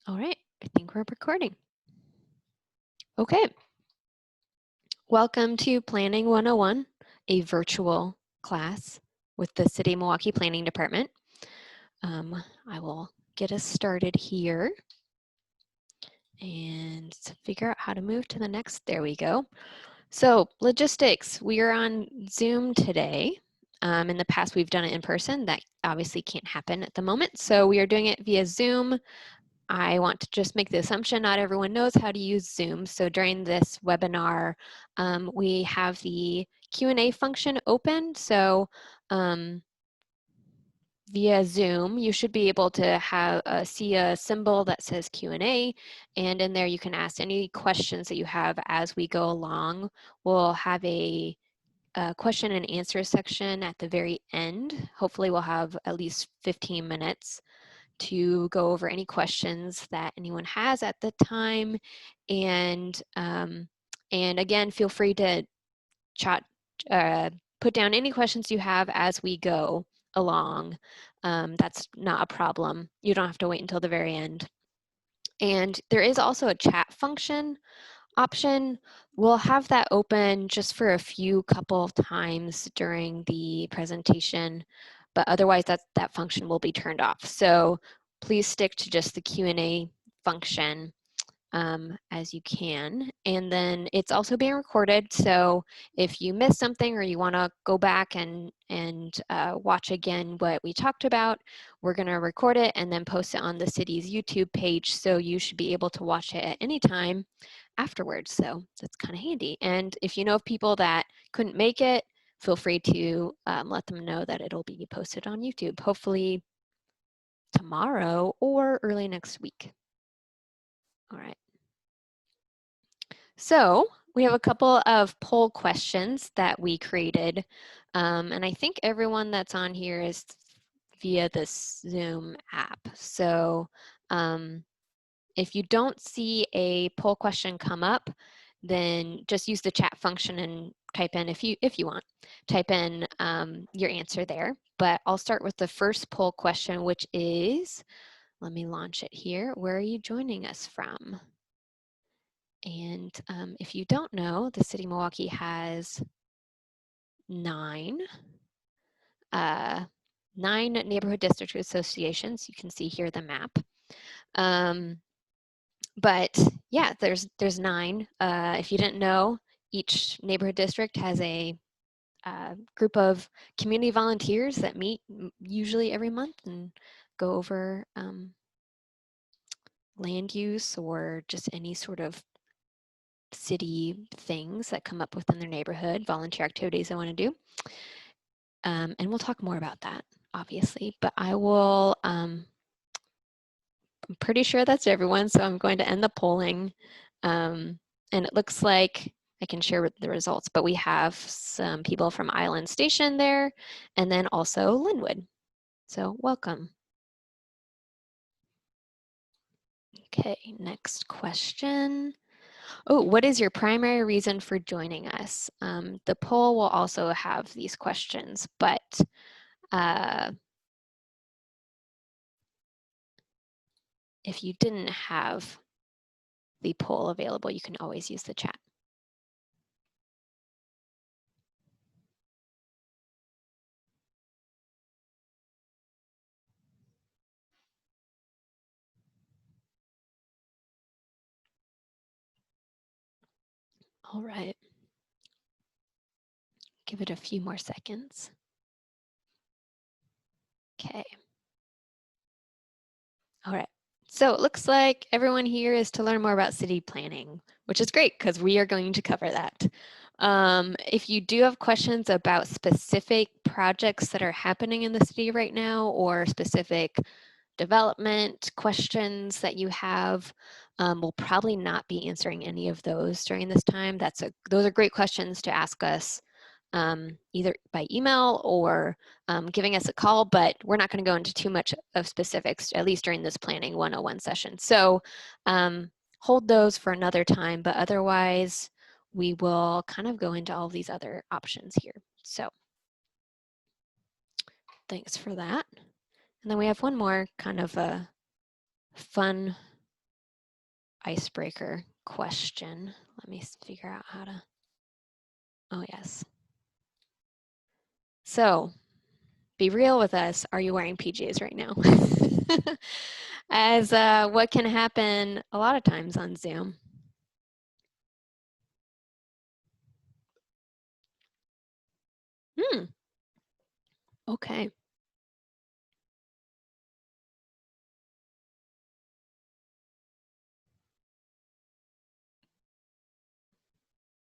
All right, I think we're recording. Okay. Welcome to Planning 101, a virtual class with the City of Milwaukie Planning Department. I will get us started here and figure out how to move to the next. There we go. So logistics, we are on Zoom today. In the past, we've done it in person. That obviously can't happen at the moment. So we are doing it via Zoom. I want to just make the assumption not everyone knows how to use Zoom. So during this webinar, we have the Q&A function open. So via Zoom, you should be able to have see a symbol that says Q&A, and in there you can ask any questions that you have as we go along. We'll have a question and answer section at the very end. Hopefully we'll have at least 15 minutes to go over any questions that anyone has at the time. And again, feel free to chat, put down any questions you have as we go along. That's not a problem. You don't have to wait until the very end. And there is also a chat function option. We'll have that open just for a couple of times during the presentation, but otherwise that function will be turned off. So please stick to just the Q&A function as you can. And then it's also being recorded. So if you missed something or you want to go back and watch again what we talked about, we're going to record it and then post it on the city's YouTube page. So you should be able to watch it at any time afterwards. So that's kind of handy. And if you know of people that couldn't make it, feel free to let them know that it'll be posted on YouTube, hopefully tomorrow or early next week. All right. So we have a couple of poll questions that we created. And I think everyone that's on here is via the Zoom app. So if you don't see a poll question come up, then just use the chat function and type in, if you want, type in your answer there. But I'll start with the first poll question, which is, let me launch it here. Where are you joining us from? And if you don't know, the City of Milwaukie has 9 neighborhood district associations. You can see here the map. But yeah, there's 9. If you didn't know, each neighborhood district has a group of community volunteers that meet usually every month and go over land use or just any sort of city things that come up within their neighborhood, volunteer activities they want to do. And we'll talk more about that, obviously, but I will, I'm pretty sure that's everyone, so I'm going to end the polling. And it looks like I can share the results, but we have some people from Island Station there, and then also Linwood. So welcome. Okay, next question. Oh, what is your primary reason for joining us? The poll will also have these questions, but if you didn't have the poll available, you can always use the chat. All right. Give it a few more seconds. Okay. All right. So it looks like everyone here is to learn more about city planning, which is great because we are going to cover that. If you do have questions about specific projects that are happening in the city right now or specific development questions that you have, we'll probably not be answering any of those during this time. Those are great questions to ask us either by email or giving us a call, but we're not going to go into too much of specifics, at least during this Planning 101 session. So hold those for another time, but otherwise we will kind of go into all of these other options here. So thanks for that. And then we have one more kind of a fun icebreaker question. Let me figure out how to, oh yes. So be real with us. Are you wearing PJs right now? As what can happen a lot of times on Zoom. Okay.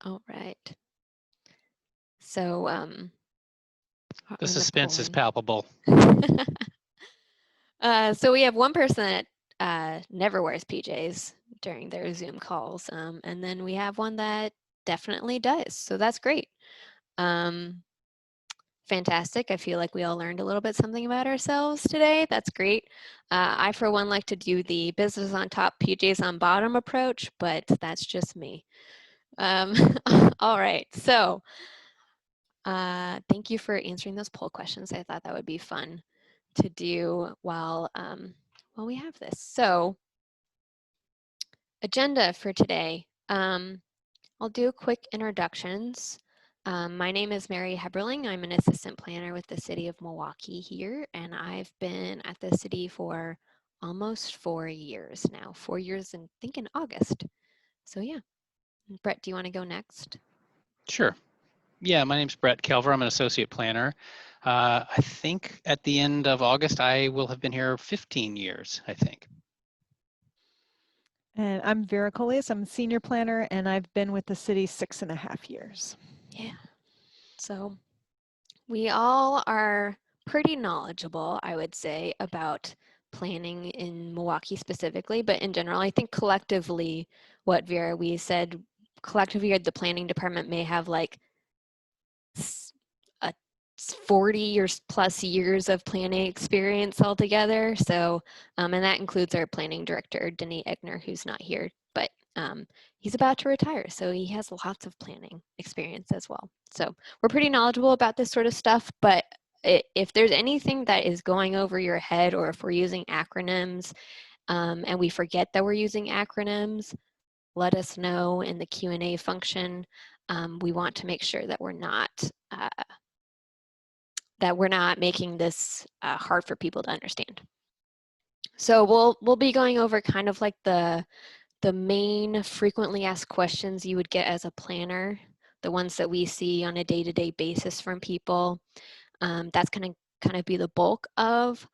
All right. So the suspense is palpable. So we have one person that never wears PJs during their Zoom calls, and then we have one that definitely does. So that's great. Fantastic. I feel like we all learned a little bit something about ourselves today. That's great. I, for one, like to do the business on top, PJs on bottom approach, but that's just me. All right. So thank you for answering those poll questions. I thought that would be fun to do while we have this. So agenda for today. I'll do quick introductions. My name is Mary Heberling. I'm an assistant planner with the City of Milwaukie here, and I've been at the city for almost 4 years now. 4 years, I think in August. So yeah. Brett, do you want to go next? Sure. Yeah, my name's Brett Kelver. I'm an associate planner. I think at the end of August, I will have been here 15 years, I think. And I'm Vera Coleus. I'm a senior planner, and I've been with the city 6.5 years. Yeah. So we all are pretty knowledgeable, I would say, about planning in Milwaukee specifically, but in general, I think collectively, what Vera, we said, collectively the planning department may have like a 40 or plus years of planning experience altogether. So, and that includes our planning director, Denny Egner, who's not here, but he's about to retire. So he has lots of planning experience as well. So we're pretty knowledgeable about this sort of stuff, but if there's anything that is going over your head, or if we're using acronyms and we forget that we're using acronyms, let us know in the Q&A function. We want to make sure that we're not making this hard for people to understand. So we'll be going over kind of like the main frequently asked questions you would get as a planner, the ones that we see on a day-to-day basis from people. That's going to kind of be the bulk of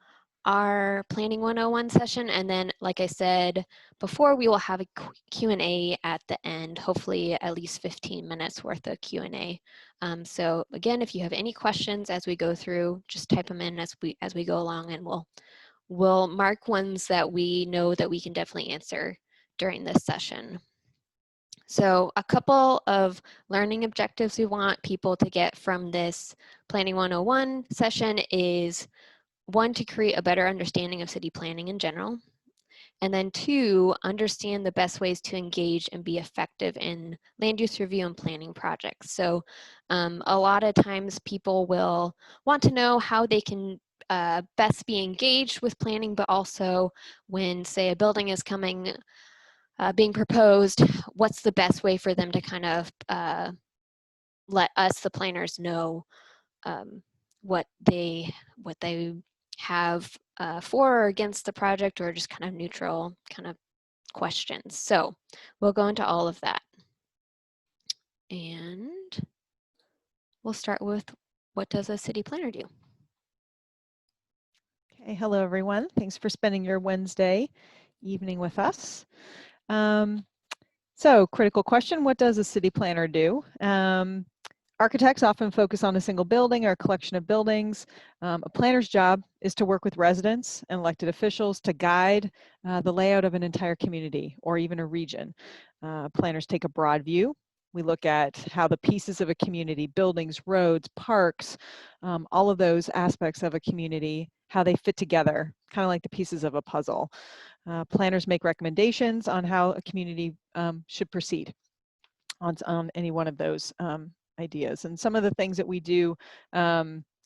our Planning 101 session. And then, like I said before, we will have a Q&A at the end, hopefully at least 15 minutes worth of Q&A. So again, if you have any questions as we go through, just type them in as we go along, and we'll mark ones that we know that we can definitely answer during this session. So a couple of learning objectives we want people to get from this Planning 101 session is, 1, to create a better understanding of city planning in general, and then 2, understand the best ways to engage and be effective in land use review and planning projects. So a lot of times people will want to know how they can best be engaged with planning, but also when, say, a building is being proposed, what's the best way for them to kind of let us, the planners, know what they have for or against the project, or just kind of neutral kind of questions. So we'll go into all of that. And we'll start with, what does a city planner do? Okay, hello everyone. Thanks for spending your Wednesday evening with us. So critical question, what does a city planner do? Architects often focus on a single building or a collection of buildings. A planner's job is to work with residents and elected officials to guide the layout of an entire community or even a region. Planners take a broad view. We look at how the pieces of a community, buildings, roads, parks, all of those aspects of a community, how they fit together, kind of like the pieces of a puzzle. Planners make recommendations on how a community should proceed on any one of those ideas. And some of the things that we do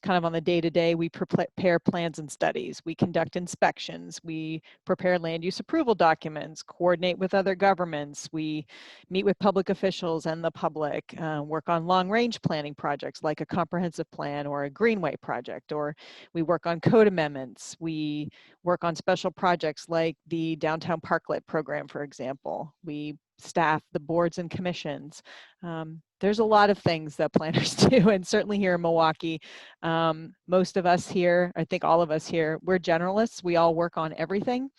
kind of on the day-to-day, we prepare plans and studies, we conduct inspections, we prepare land use approval documents, coordinate with other governments, we meet with public officials and the public, work on long-range planning projects like a comprehensive plan or a greenway project, or we work on code amendments, we work on special projects like the downtown parklet program, for example. We staff the boards and commissions. There's a lot of things that planners do, and certainly here in Milwaukee, most of us here, I think all of us here, we're generalists. We all work on everything.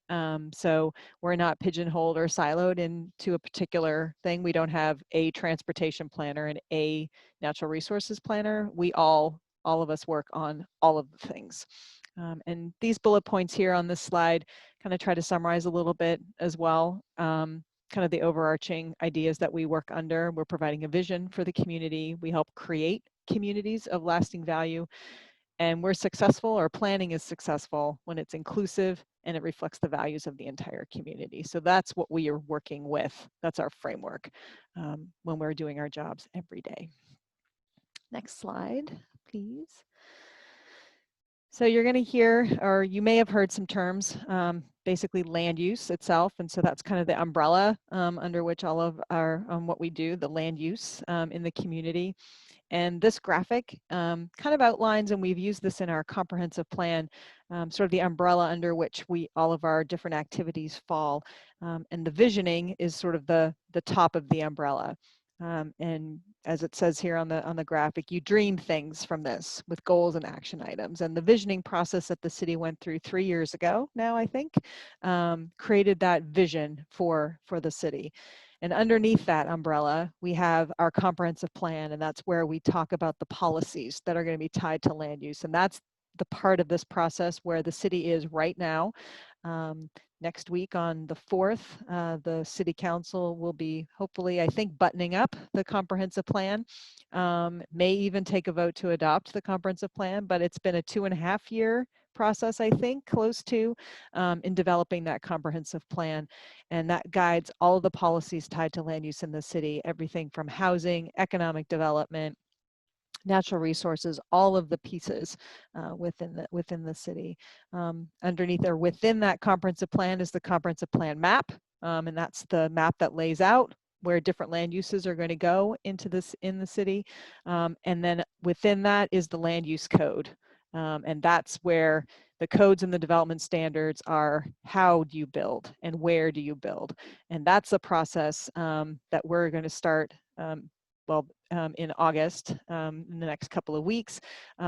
So we're not pigeonholed or siloed into a particular thing. We don't have a transportation planner and a natural resources planner. We all of us work on all of the things. And these bullet points here on this slide kind of try to summarize a little bit as well. Kind of the overarching ideas that we work under. We're providing a vision for the community. We help create communities of lasting value. And we're successful, or planning is successful, when it's inclusive and it reflects the values of the entire community. So that's what we are working with. That's our framework when we're doing our jobs every day. Next slide, please. So you're going to hear, or you may have heard some terms, basically land use itself. And so that's kind of the umbrella under which all of our, what we do, the land use in the community. And this graphic kind of outlines, and we've used this in our comprehensive plan, sort of the umbrella under which all of our different activities fall. And the visioning is sort of the top of the umbrella. And as it says here on the graphic, you dream things from this with goals and action items. And the visioning process that the city went through 3 years ago now, I think, created that vision for the city. And underneath that umbrella, we have our comprehensive plan, and that's where we talk about the policies that are going to be tied to land use. And that's the part of this process where the city is right now. Next week on the 4th, the City Council will be hopefully, I think, buttoning up the comprehensive plan. May even take a vote to adopt the comprehensive plan, but it's been a 2.5-year process, I think, close to, in developing that comprehensive plan. And that guides all of the policies tied to land use in the city, everything from housing, economic development, natural resources, all of the pieces within the city. Underneath or within that comprehensive plan is the comprehensive plan map, and that's the map that lays out where different land uses are going to go into this in the city. And then within that is the land use code, and that's where the codes and the development standards are. How do you build and where do you build? And that's a process that we're going to start in August, in the next couple of weeks,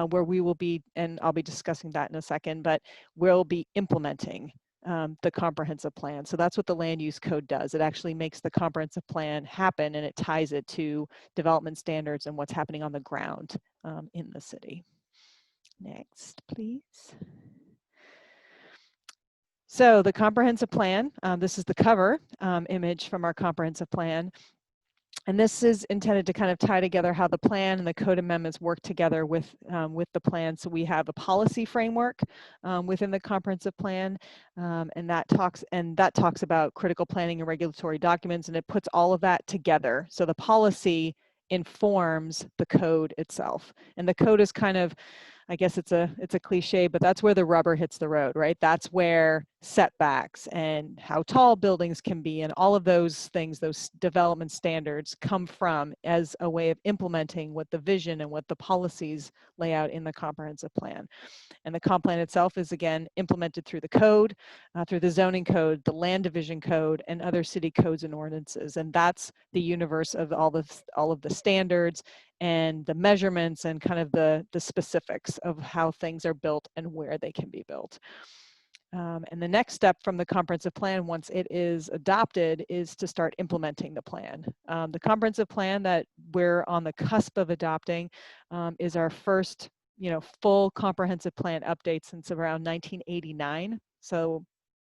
where we will be, and I'll be discussing that in a second, but we'll be implementing the comprehensive plan. So that's what the land use code does. It actually makes the comprehensive plan happen, and it ties it to development standards and what's happening on the ground in the city. Next, please. So the comprehensive plan, this is the cover image from our comprehensive plan. And this is intended to kind of tie together how the plan and the code amendments work together with the plan. So we have a policy framework within the comprehensive plan, and that talks about critical planning and regulatory documents, and it puts all of that together. So the policy informs the code itself, and the code is kind of, I guess it's a cliche, but that's where the rubber hits the road, right? That's where setbacks and how tall buildings can be and all of those things, those development standards, come from as a way of implementing what the vision and what the policies lay out in the comprehensive plan. And the comp plan itself is, again, implemented through the code, through the zoning code, the land division code, and other city codes and ordinances. And that's the universe of all of the standards and the measurements and kind of the specifics of how things are built and where they can be built. And the next step from the comprehensive plan, once it is adopted, is to start implementing the plan. The comprehensive plan that we're on the cusp of adopting is our first, full comprehensive plan update since around 1989. So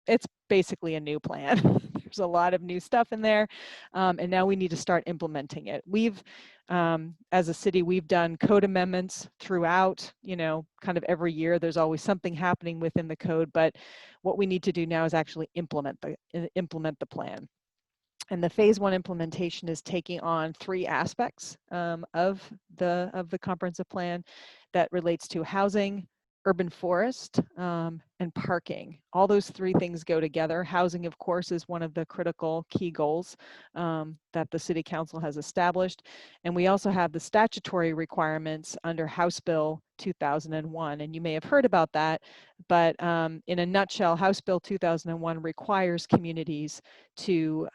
it's basically a new plan. There's a lot of new stuff in there, and now we need to start implementing it. We've, as a city, we've done code amendments throughout, kind of every year. There's always something happening within the code, but what we need to do now is actually implement the plan. And the phase 1 implementation is taking on 3 aspects of the comprehensive plan that relates to housing, urban forest, and parking. All those 3 things go together. Housing, of course, is one of the critical key goals that the City Council has established. And we also have the statutory requirements under House Bill 2001. And you may have heard about that, but in a nutshell, House Bill 2001 requires communities to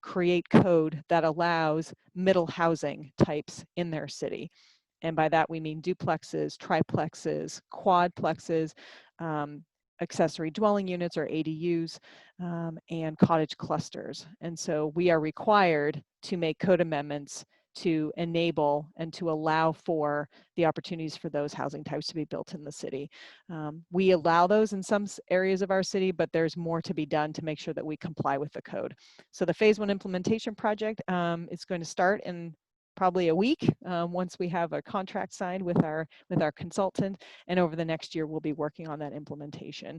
create code that allows middle housing types in their city. And by that we mean duplexes, triplexes, quadplexes, accessory dwelling units or ADUs, and cottage clusters. And so we are required to make code amendments to enable and to allow for the opportunities for those housing types to be built in the city. We allow those in some areas of our city, but there's more to be done to make sure that we comply with the code. So the phase 1 implementation project is going to start in probably a week once we have a contract signed with our consultant, and over the next year we'll be working on that implementation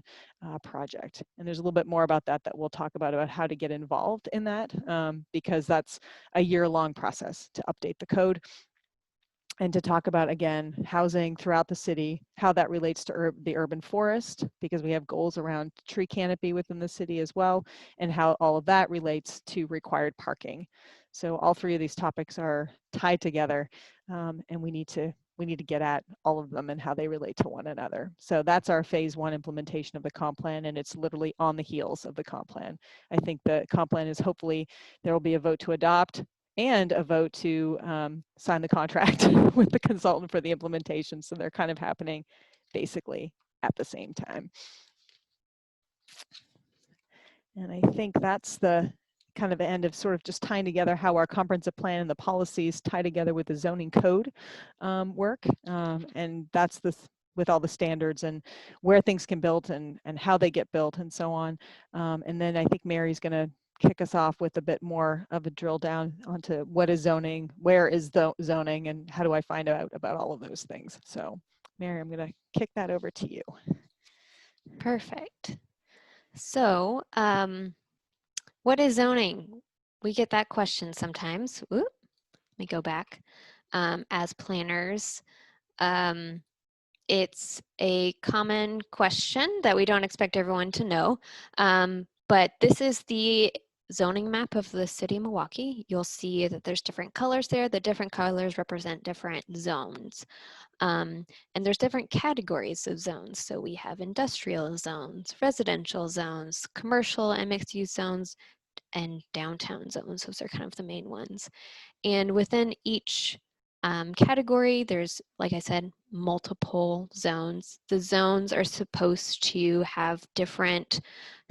project. And there's a little bit more about that we'll talk about how to get involved in that, because that's a year-long process to update the code and to talk about, again, housing throughout the city, how that relates to the urban forest, because we have goals around tree canopy within the city as well, and how all of that relates to required parking. So all 3 of these topics are tied together, and we need to get at all of them and how they relate to one another. So that's our phase 1 implementation of the comp plan, and it's literally on the heels of the comp plan. I think the comp plan is, hopefully there will be a vote to adopt and a vote to sign the contract with the consultant for the implementation. So they're kind of happening basically at the same time. And I think that's the kind of end of sort of just tying together how our comprehensive plan and the policies tie together with the zoning code work. And that's with all the standards and where things can build and how they get built and so on. And then I think Mary's going to kick us off with a bit more of a drill down onto what is zoning, where is the zoning, and how do I find out about all of those things. So Mary, I'm going to kick that over to you. Perfect. So, what is zoning? We get that question sometimes. Let me go back. As planners, it's a common question that we don't expect everyone to know, but this is the zoning map of the city of Milwaukee. You'll see that there's different colors there. The different colors represent different zones. And there's different categories of zones. So we have industrial zones, residential zones, commercial and mixed use zones, and downtown zones. Those are kind of the main ones. And within each category, there's, like I said, multiple zones. The zones are supposed to have different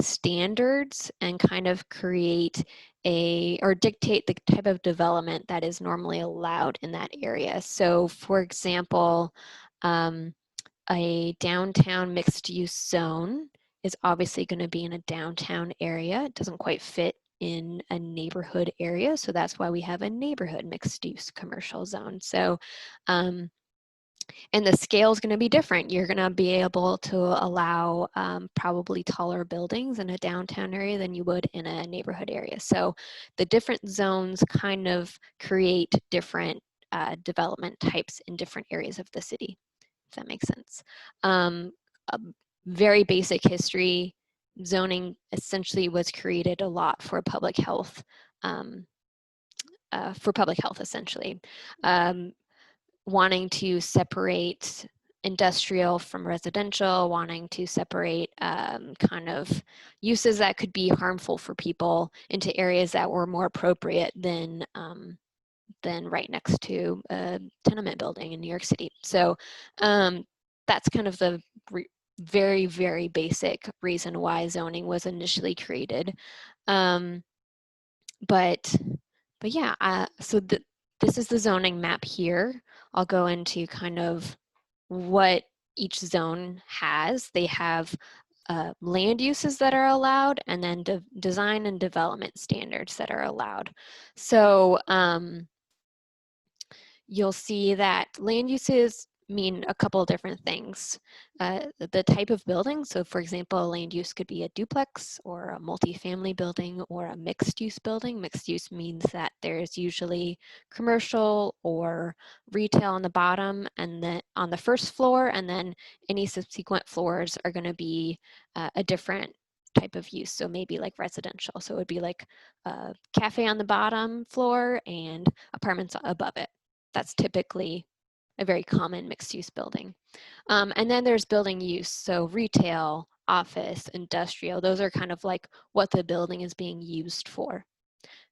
standards and kind of create or dictate the type of development that is normally allowed in that area. So for example, a downtown mixed use zone is obviously going to be in a downtown area. It doesn't quite fit in a neighborhood area, so that's why we have a neighborhood mixed use commercial zone. So and the scale is going to be different. You're going to be able to allow probably taller buildings in a downtown area than you would in a neighborhood area. So the different zones kind of create different development types in different areas of the city, if that makes sense. A very basic history, zoning essentially was created a lot for public health, essentially. Wanting to separate industrial from residential, wanting to separate kind of uses that could be harmful for people into areas that were more appropriate than right next to a tenement building in New York City. So that's kind of the very, very basic reason why zoning was initially created. But yeah, so this is the zoning map here. I'll go into kind of what each zone has. They have land uses that are allowed, and then design and development standards that are allowed. So you'll see that land uses mean a couple of different things. The type of building, so for example, a land use could be a duplex or a multifamily building or a mixed use building. Mixed use means that there's usually commercial or retail on the bottom and then on the first floor, and then any subsequent floors are going to be a different type of use. So maybe like residential. So it would be like a cafe on the bottom floor and apartments above it. That's typically a very common mixed-use building. And then there's building use, so retail, office, industrial, those are kind of like what the building is being used for.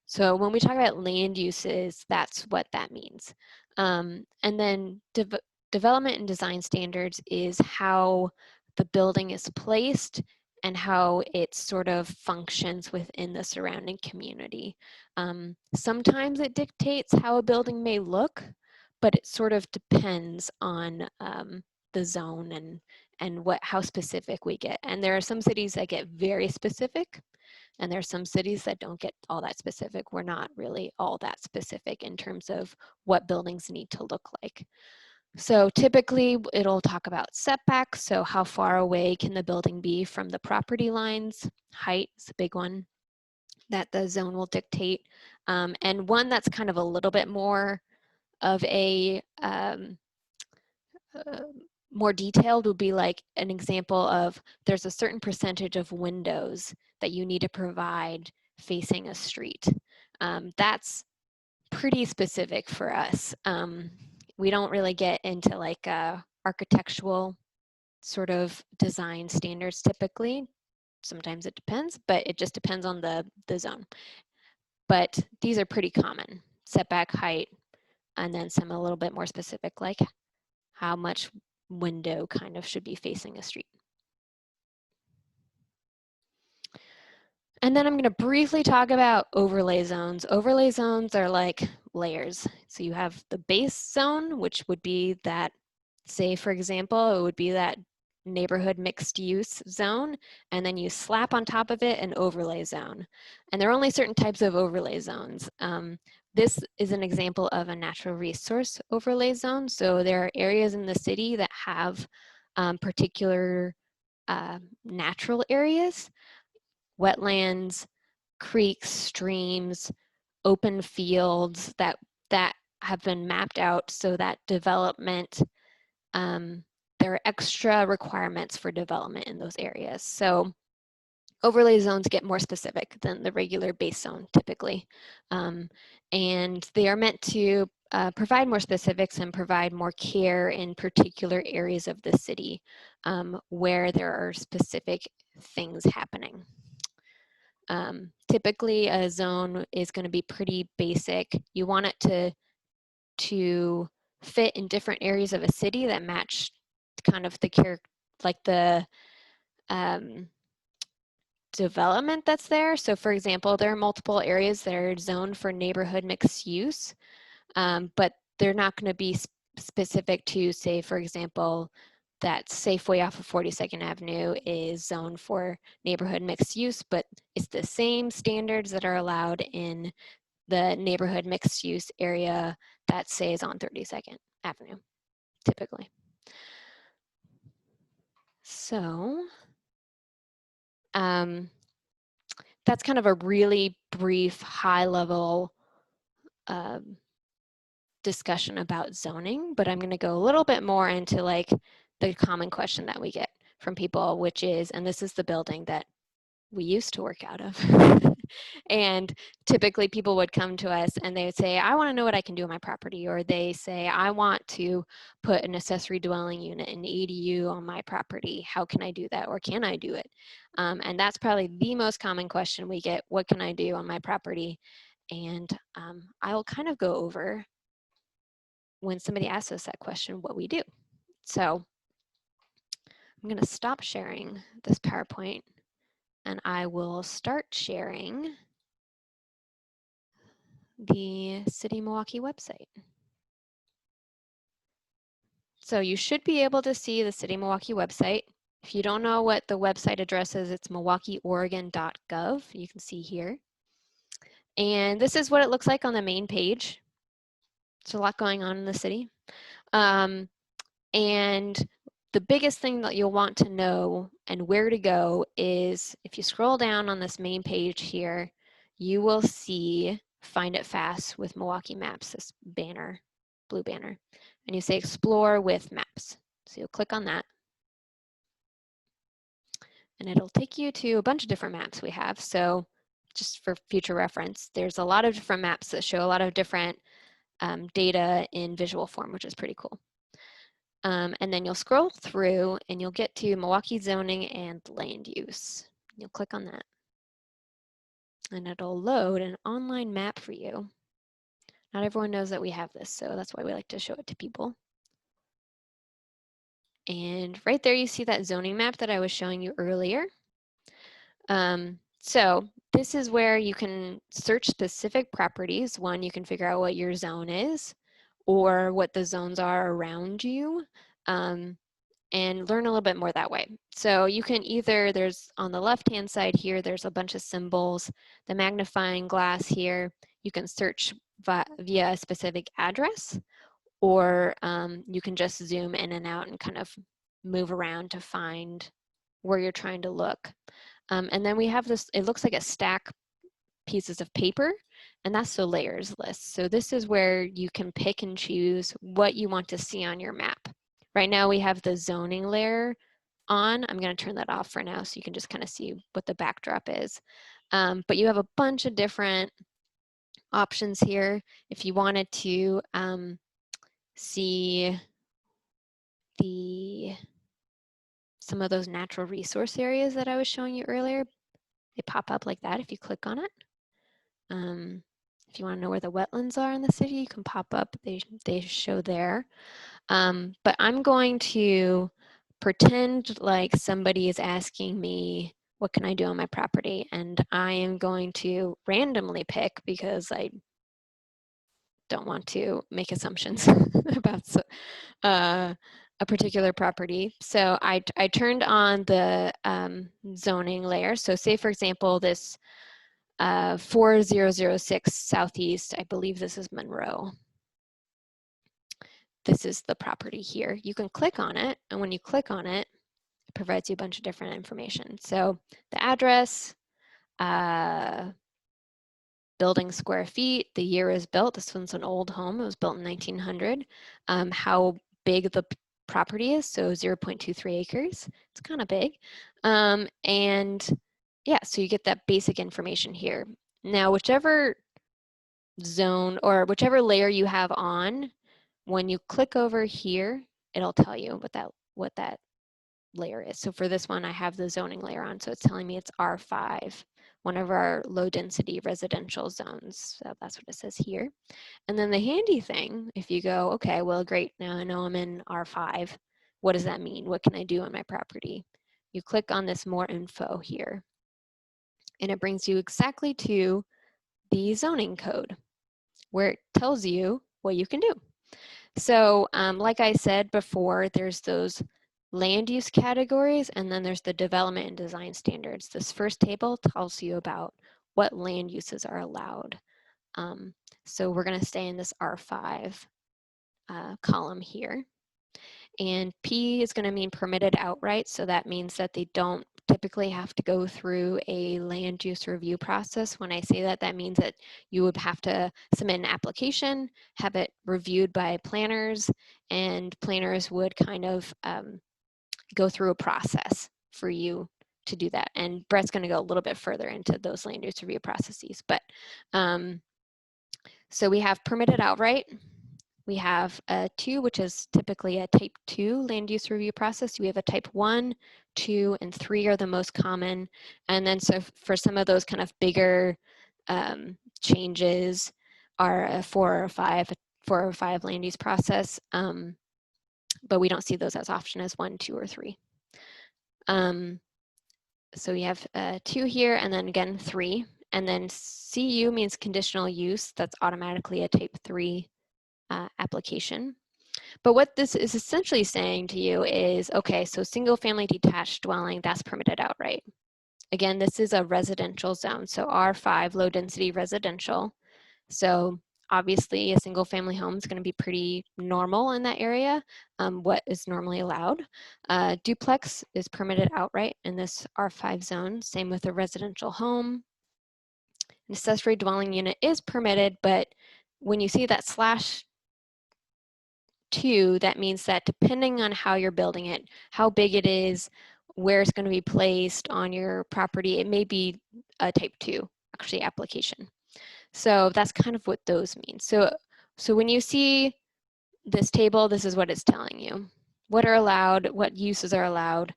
So when we talk about land uses, that's what that means. And then development and design standards is how the building is placed and how it sort of functions within the surrounding community. Sometimes it dictates how a building may look, but it sort of depends on the zone and how specific we get. And there are some cities that get very specific, and there are some cities that don't get all that specific. We're not really all that specific in terms of what buildings need to look like. So typically it'll talk about setbacks, so how far away can the building be from the property lines. Height is a big one that the zone will dictate. And one that's kind of a little bit more of a more detailed would be like an example of there's a certain percentage of windows that you need to provide facing a street. That's pretty specific for us. We don't really get into like architectural sort of design standards typically. Sometimes it depends, but it just depends on the zone. But these are pretty common: setback, height, and then some a little bit more specific, like how much window kind of should be facing a street. And then I'm going to briefly talk about overlay zones. Overlay zones are like layers. So you have the base zone, which would be that, say for example, it would be that neighborhood mixed use zone, and then you slap on top of it an overlay zone. And there are only certain types of overlay zones. This is an example of a natural resource overlay zone. So there are areas in the city that have particular natural areas, wetlands, creeks, streams, open fields that have been mapped out so that development, there are extra requirements for development in those areas. So overlay zones get more specific than the regular base zone typically. And they are meant to provide more specifics and provide more care in particular areas of the city where there are specific things happening. Typically a zone is going to be pretty basic. You want it to fit in different areas of a city that match kind of the development that's there. So for example, there are multiple areas that are zoned for neighborhood mixed use, but they're not going to be specific to, say, for example, that Safeway off of 42nd Avenue is zoned for neighborhood mixed use, but it's the same standards that are allowed in the neighborhood mixed use area that, say, is on 32nd Avenue, typically. So that's kind of a really brief, high-level discussion about zoning, but I'm going to go a little bit more into like the common question that we get from people, which is, and this is the building that we used to work out of. And typically people would come to us and they would say, I want to know what I can do on my property. Or they say, I want to put an accessory dwelling unit, an ADU on my property. How can I do that? Or can I do it? And that's probably the most common question we get. What can I do on my property? And I'll kind of go over, when somebody asks us that question, what we do. So I'm going to stop sharing this PowerPoint and I will start sharing the City of Milwaukie website. So you should be able to see the City of Milwaukie website. If you don't know what the website address is, it's milwaukeeoregon.gov. You can see here. And this is what it looks like on the main page. There's a lot going on in the city. And the biggest thing that you'll want to know and where to go is if you scroll down on this main page here, you will see Find It Fast with Milwaukee Maps, this banner, blue banner. And you say Explore with Maps. So you'll click on that. And it'll take you to a bunch of different maps we have. So just for future reference, there's a lot of different maps that show a lot of different data in visual form, which is pretty cool. And then you'll scroll through and you'll get to Milwaukee zoning and land use. You'll click on that. And it'll load an online map for you. Not everyone knows that we have this, so that's why we like to show it to people. And right there you see that zoning map that I was showing you earlier. So this is where you can search specific properties. One, you can figure out what your zone is or what the zones are around you, and learn a little bit more that way. So you can either, there's on the left-hand side here, there's a bunch of symbols, the magnifying glass here, you can search via a specific address, or you can just zoom in and out and kind of move around to find where you're trying to look. And then we have this, it looks like a stack pieces of paper, and that's the layers list. So this is where you can pick and choose what you want to see on your map. Right now we have the zoning layer on. I'm going to turn that off for now so you can just kind of see what the backdrop is. But you have a bunch of different options here. If you wanted to see some of those natural resource areas that I was showing you earlier, they pop up like that if you click on it. If you want to know where the wetlands are in the city, you can pop up, they show there. But I'm going to pretend like somebody is asking me, what can I do on my property? And I am going to randomly pick, because I don't want to make assumptions about a particular property. So I turned on the zoning layer. So say, for example, this 4006 Southeast, I believe this is Monroe. This is the property here. You can click on it, and when you click on it, it provides you a bunch of different information. So the address, building square feet, the year is built. This one's an old home. It was built in 1900. How big the property is, so 0.23 acres. It's kind of big. And yeah, so you get that basic information here. Now, whichever zone or whichever layer you have on, when you click over here, it'll tell you what that layer is. So for this one, I have the zoning layer on, so it's telling me it's R5, one of our low density residential zones. So that's what it says here. And then the handy thing, if you go, okay, well, great, now I know I'm in R5. What does that mean? What can I do on my property? You click on this more info here, and it brings you exactly to the zoning code, where it tells you what you can do. So like I said before, there's those land use categories, and then there's the development and design standards. This first table tells you about what land uses are allowed. So we're going to stay in this R5 column here. And P is going to mean permitted outright, so that means that they don't typically have to go through a land use review process. When I say that, that means that you would have to submit an application, have it reviewed by planners, and planners would kind of go through a process for you to do that. And Brett's going to go a little bit further into those land use review processes. But so we have permitted outright. We have a 2, which is typically a type 2 land use review process. We have a type 1, 2, and 3 are the most common. And then so for some of those kind of bigger changes are a 4 or 5 land use process. But we don't see those as often as 1, 2, or 3. So we have 2 here, and then again 3. And then CU means conditional use. That's automatically a type 3 application. But what this is essentially saying to you is, okay, so single family detached dwelling, that's permitted outright. Again, this is a residential zone, so R5, low density residential. So obviously a single family home is going to be pretty normal in that area, what is normally allowed. Duplex is permitted outright in this R5 zone, same with a residential home. An accessory dwelling unit is permitted, but when you see that /2, that means that depending on how you're building it, how big it is, where it's going to be placed on your property, it may be a type 2 actually application. So that's kind of what those mean. So when you see this table, this is what it's telling you. What are allowed, what uses are allowed,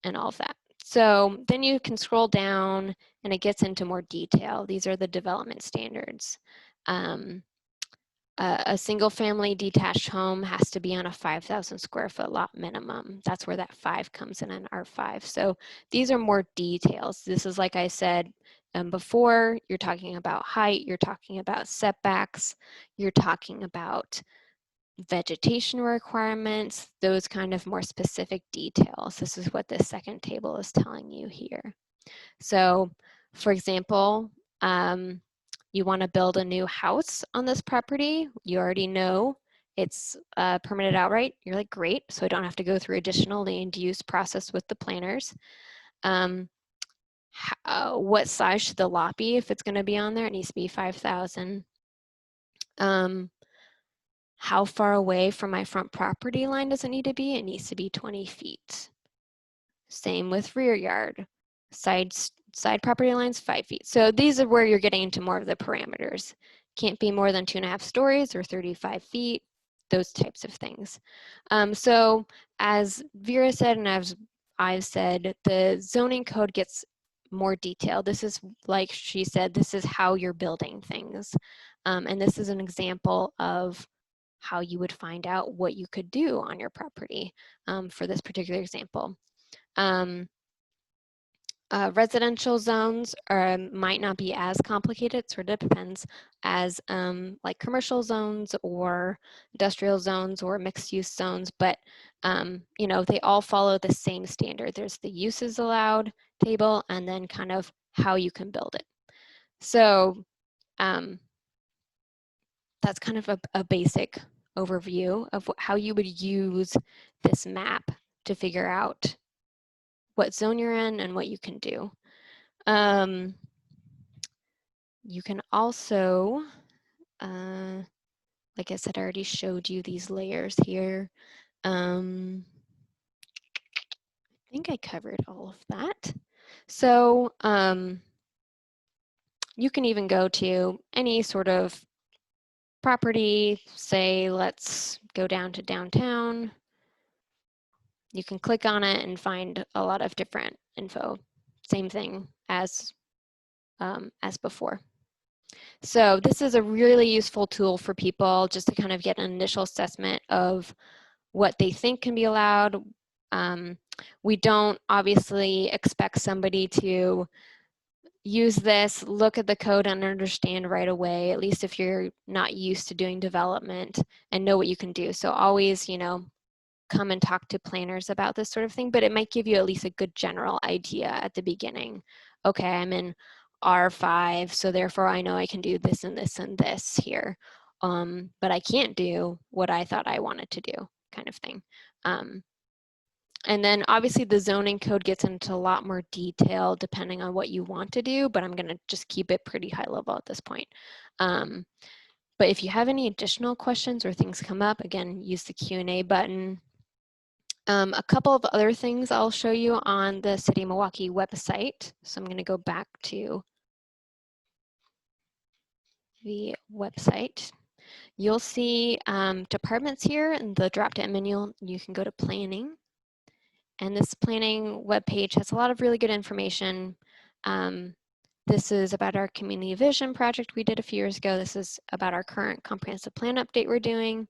and all of that. So then you can scroll down and it gets into more detail. These are the development standards. A single family detached home has to be on a 5,000 square foot lot minimum. That's where that 5 comes in R5. So these are more details. This is, like I said before, you're talking about height, you're talking about setbacks, you're talking about vegetation requirements, those kind of more specific details. This is what this second table is telling you here. So for example, you want to build a new house on this property. You already know it's permitted outright. You're like, great, so I don't have to go through additional land use process with the planners. What size should the lot be if it's going to be on there? It needs to be 5,000. How far away from my front property line does it need to be? It needs to be 20 feet. Same with rear yard. Side property lines, 5 feet. So these are where you're getting into more of the parameters. Can't be more than 2.5 stories or 35 feet, those types of things. So as Vera said, and as I've said, the zoning code gets more detailed. This is, like she said, this is how you're building things. And this is an example of how you would find out what you could do on your property for this particular example. Residential zones might not be as complicated, sort of depends, as like commercial zones or industrial zones or mixed use zones, but you know, they all follow the same standard. There's the uses allowed table and then kind of how you can build it. So that's kind of a basic overview of how you would use this map to figure out what zone you're in and what you can do. You can also, like I said, I already showed you these layers here. I think I covered all of that. So you can even go to any sort of property, say, let's go down to downtown. You can click on it and find a lot of different info. Same thing as before. So this is a really useful tool for people just to kind of get an initial assessment of what they think can be allowed. We don't obviously expect somebody to use this, look at the code and understand right away, at least if you're not used to doing development, and know what you can do. So always, you know, come and talk to planners about this sort of thing, but it might give you at least a good general idea at the beginning. Okay, I'm in R5, so therefore I know I can do this and this and this here, but I can't do what I thought I wanted to do, kind of thing. And then obviously the zoning code gets into a lot more detail depending on what you want to do, but I'm gonna just keep it pretty high level at this point. But if you have any additional questions or things come up, again, use the Q&A button. A couple of other things I'll show you on the City of Milwaukie website. So I'm going to go back to the website. You'll see departments here in the drop-down menu. You can go to planning. And this planning webpage has a lot of really good information. This is about our community vision project we did a few years ago. This is about our current comprehensive plan update we're doing.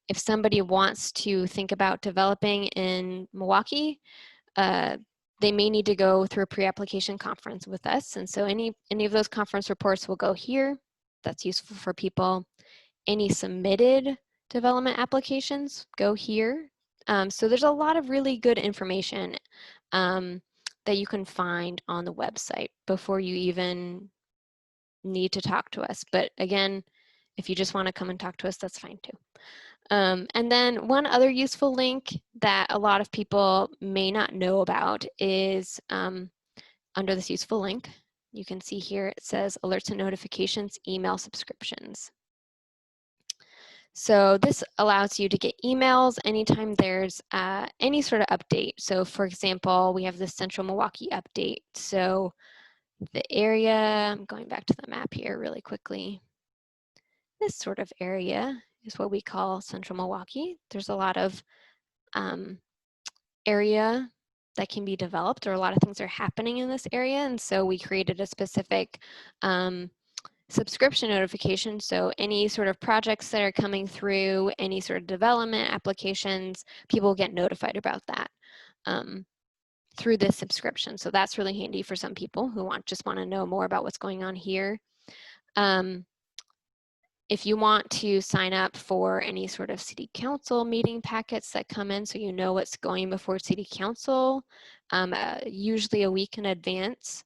If somebody wants to think about developing in Milwaukee, they may need to go through a pre-application conference with us. And so any of those conference reports will go here. That's useful for people. Any submitted development applications go here. So there's a lot of really good information that you can find on the website before you even need to talk to us. But again, if you just want to come and talk to us, that's fine too. And then one other useful link that a lot of people may not know about is under this useful link, you can see here it says alerts and notifications, email subscriptions. So this allows you to get emails anytime there's any sort of update. So for example, we have the Central Milwaukee update. So the area, I'm going back to the map here really quickly. This sort of area is what we call Central Milwaukee. There's a lot of area that can be developed, or a lot of things are happening in this area. And so we created a specific subscription notification. So any sort of projects that are coming through, any sort of development applications, people get notified about that through this subscription. So that's really handy for some people who just want to know more about what's going on here. If you want to sign up for any sort of city council meeting packets that come in so you know what's going before city council, usually a week in advance,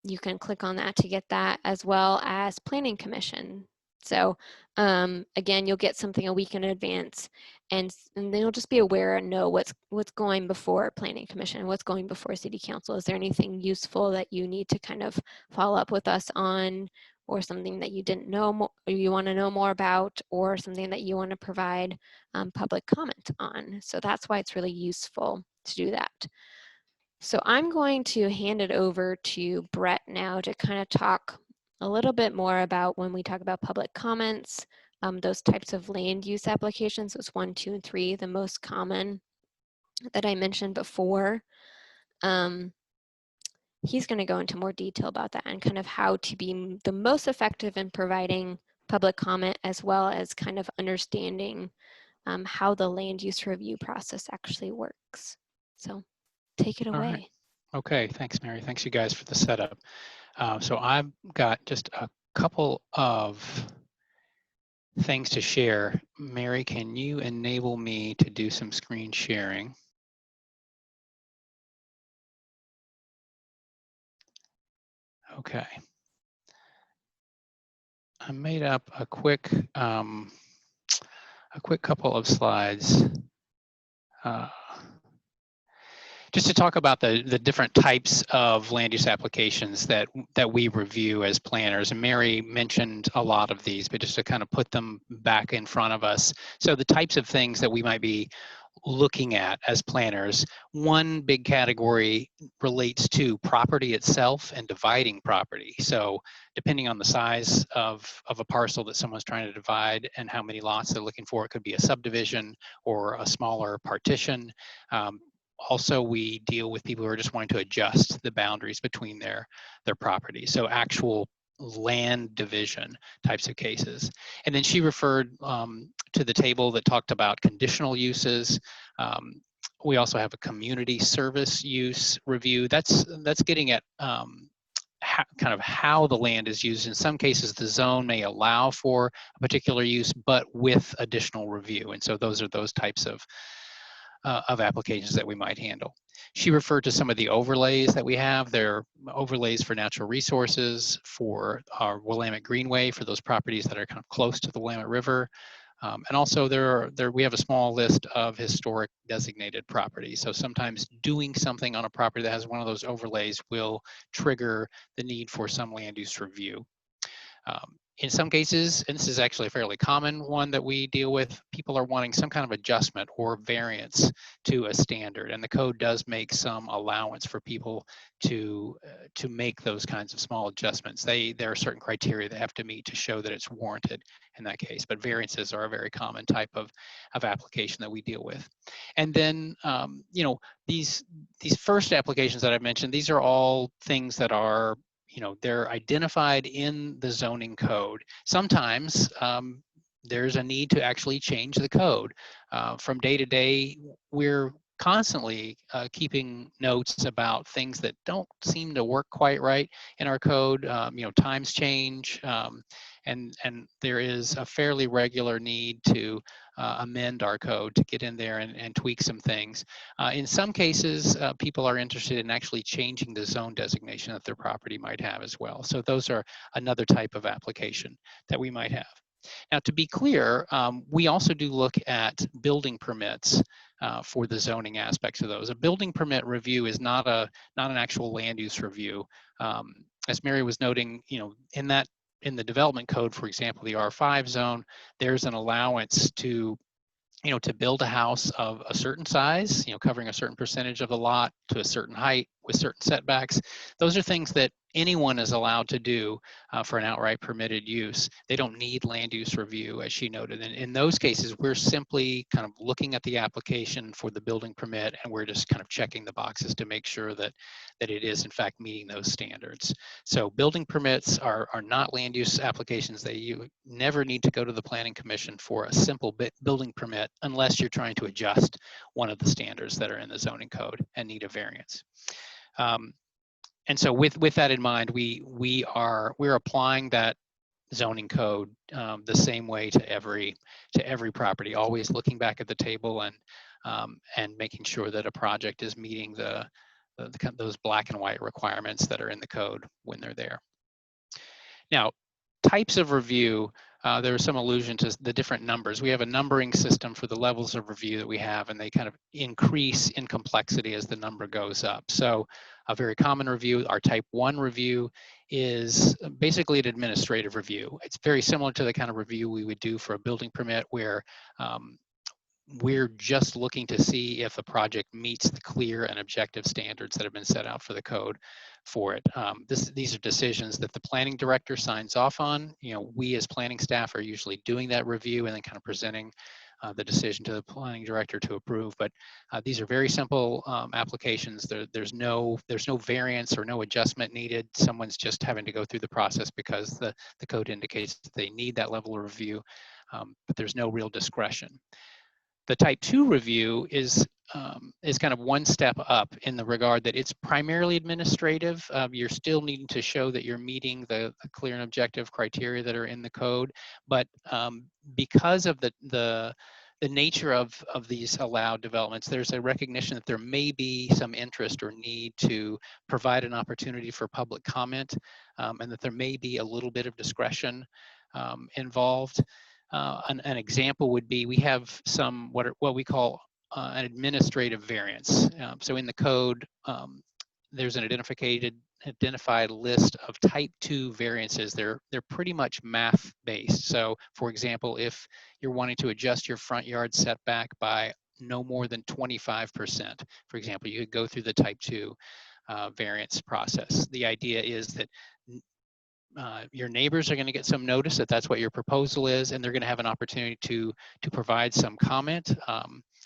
you can click on that to get that, as well as planning commission. So again, you'll get something a week in advance, and then you'll just be aware and know what's going before planning commission, what's going before city council. Is there anything useful that you need to kind of follow up with us on, or something that you didn't know or you want to know more about, or something that you want to provide public comment on. So that's why it's really useful to do that. So I'm going to hand it over to Brett now to kind of talk a little bit more about when we talk about public comments, those types of land use applications. Those 1, 2, and 3, the most common that I mentioned before. He's going to go into more detail about that and kind of how to be the most effective in providing public comment, as well as kind of understanding how the land use review process actually works. So take it away. All right. Okay, thanks, Mary. Thanks, you guys, for the setup. So I've got just a couple of things to share. Mary, can you enable me to do some screen sharing? Okay. I made up a quick couple of slides just to talk about the different types of land use applications that we review as planners. And Mary mentioned a lot of these, but just to kind of put them back in front of us. So the types of things that we might be looking at as planners, one big category relates to property itself and dividing property. So depending on the size of a parcel that someone's trying to divide and how many lots they're looking for, it could be a subdivision or a smaller partition. Also, we deal with people who are just wanting to adjust the boundaries between their properties. So actual land division types of cases. And then she referred to the table that talked about conditional uses. We also have a community service use review. That's getting at kind of how the land is used. In some cases, the zone may allow for a particular use, but with additional review. And so those are those types of applications that we might handle. She referred to some of the overlays that we have. They're overlays for natural resources, for our Willamette Greenway, for those properties that are kind of close to the Willamette River. And also we have a small list of historic designated properties. So sometimes doing something on a property that has one of those overlays will trigger the need for some land use review. In some cases, and this is actually a fairly common one that we deal with, people are wanting some kind of adjustment or variance to a standard, and the code does make some allowance for people to make those kinds of small adjustments. There are certain criteria they have to meet to show that it's warranted in that case, but variances are a very common type of application that we deal with. And then, you know, these first applications that I mentioned, these are all things that are, you know, they're identified in the zoning code. Sometimes there's a need to actually change the code. From day to day, we're constantly keeping notes about things that don't seem to work quite right in our code. You know, times change, and there is a fairly regular need to amend our code to get in there and tweak some things. In some cases, people are interested in actually changing the zone designation that their property might have as well. So those are another type of application that we might have. Now, to be clear, we also do look at building permits for the zoning aspects of those. A building permit review is not an actual land use review. As Mary was noting, you know, in the development code, for example, the R5 zone, there's an allowance to, you know, to build a house of a certain size, you know, covering a certain percentage of the lot to a certain height with certain setbacks. Those are things that anyone is allowed to do for an outright permitted use. They don't need land use review, as she noted. And in those cases, we're simply kind of looking at the application for the building permit, and we're just kind of checking the boxes to make sure that it is in fact meeting those standards. So building permits are not land use applications. You never need to go to the Planning Commission for a simple building permit unless you're trying to adjust one of the standards that are in the zoning code and need a variance. And so with that in mind, we're applying that zoning code the same way to every property, always looking back at the table and making sure that a project is meeting those black and white requirements that are in the code when they're there. Now, types of review, there was some allusion to the different numbers. We have a numbering system for the levels of review that we have, and they kind of increase in complexity as the number goes up. So a very common review, our type 1 review, is basically an administrative review. It's very similar to the kind of review we would do for a building permit, where we're just looking to see if the project meets the clear and objective standards that have been set out for the code for it. These are decisions that the planning director signs off on. You know, we as planning staff are usually doing that review and then kind of presenting the decision to the planning director to approve. But these are very simple applications. There's no variance or no adjustment needed. Someone's just having to go through the process because the code indicates that they need that level of review, but there's no real discretion. The type 2 review is kind of one step up in the regard that it's primarily administrative. You're still needing to show that you're meeting the clear and objective criteria that are in the code, but because of the nature of these allowed developments, there's a recognition that there may be some interest or need to provide an opportunity for public comment, and that there may be a little bit of discretion involved. An example would be, we have some what we call an administrative variance. So in the code, there's an identified list of type 2 variances. They're pretty much math based. So for example, if you're wanting to adjust your front yard setback by no more than 25%, for example, you could go through the type 2 variance process. The idea is that your neighbors are going to get some notice that that's what your proposal is, and they're going to have an opportunity to provide some comment.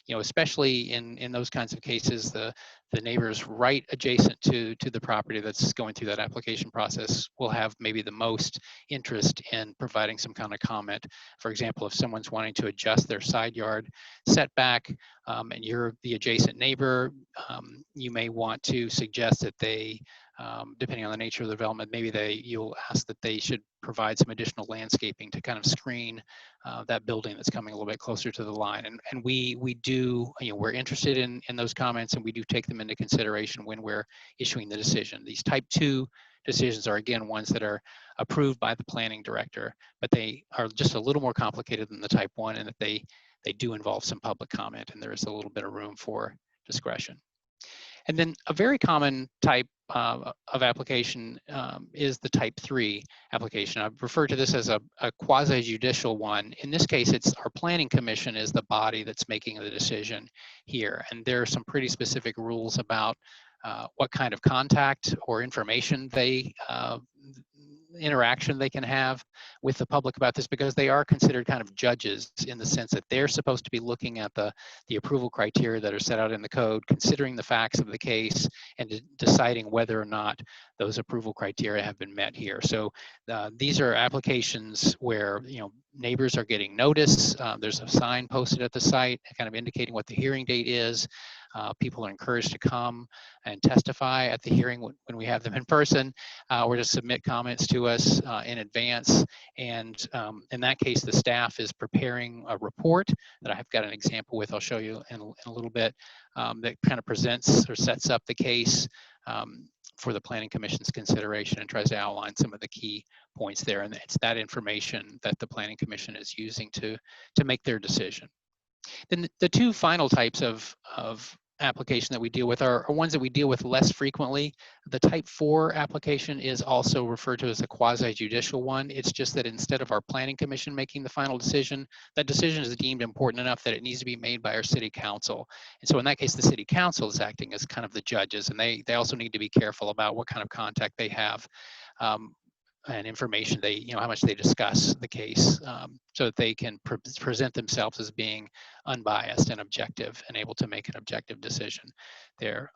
You know, especially in those kinds of cases, the neighbors right adjacent to the property that's going through that application process will have maybe the most interest in providing some kind of comment. For example, if someone's wanting to adjust their side yard setback, and you're the adjacent neighbor, you may want to suggest that they, depending on the nature of the development, maybe you'll ask that they should provide some additional landscaping to kind of screen that building that's coming a little bit closer to the line. And we do, you know, we're interested in those comments, and we do take them into consideration when we're issuing the decision. These type 2 decisions are, again, ones that are approved by the planning director, but they are just a little more complicated than the type 1, and that they do involve some public comment, and there is a little bit of room for discretion. And then a very common type of application is the type 3 application. I refer to this as a quasi-judicial one. In this case, it's our planning commission is the body that's making the decision here. And there are some pretty specific rules about what kind of contact or information interaction they can have with the public about this, because they are considered kind of judges in the sense that they're supposed to be looking at the approval criteria that are set out in the code, considering the facts of the case, and deciding whether or not those approval criteria have been met here. So these are applications where, you know, neighbors are getting notice. There's a sign posted at the site kind of indicating what the hearing date is. People are encouraged to come and testify at the hearing when we have them in person, or to submit comments to us in advance. And in that case, the staff is preparing a report that I've got an example with, I'll show you in a little bit, that kind of presents or sets up the case for the Planning Commission's consideration and tries to outline some of the key points there. And it's that information that the Planning Commission is using to make their decision. Then the two final types of application that we deal with are ones that we deal with less frequently. The type 4 application is also referred to as a quasi-judicial one. It's just that instead of our Planning Commission making the final decision, that decision is deemed important enough that it needs to be made by our City Council. And so in that case, the City Council is acting as kind of the judges, and they also need to be careful about what kind of contact they have and information they, how much they discuss the case, so that they can present themselves as being unbiased and objective and able to make an objective decision there.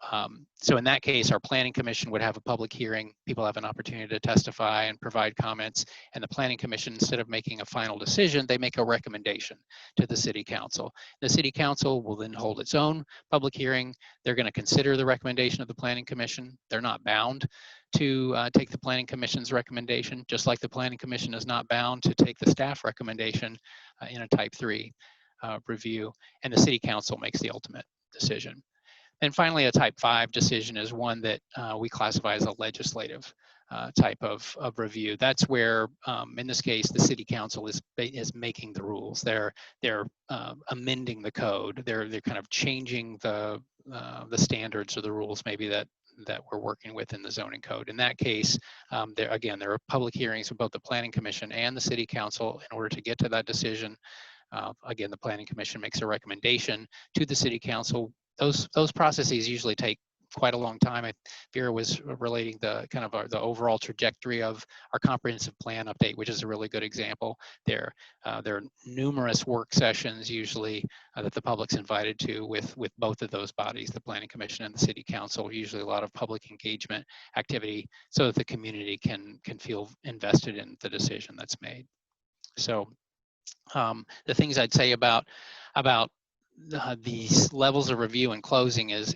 So in that case, our Planning Commission would have a public hearing. People have an opportunity to testify and provide comments, and the Planning Commission, instead of making a final decision, they make a recommendation to the City Council. The City Council will then hold its own public hearing. They're going to consider the recommendation of the Planning Commission. They're not bound to take the Planning Commission's recommendation, just like the Planning Commission is not bound to take the staff recommendation in a type 3 review, and the City Council makes the ultimate decision. And finally, a type 5 decision is one that we classify as a legislative type of review. That's where, in this case, the City Council is making the rules. They're amending the code. They're kind of changing the standards or the rules maybe that we're working with in the zoning code. In that case, there are public hearings with both the Planning Commission and the City Council in order to get to that decision. Again, the Planning Commission makes a recommendation to the City Council. Those processes usually take quite a long time. Vera was relating the overall trajectory of our comprehensive plan update, which is a really good example. There are numerous work sessions usually that the public's invited to with both of those bodies, the Planning Commission and the City Council. Usually a lot of public engagement activity so that the community can feel invested in the decision that's made. So the things I'd say about these levels of review and closing is,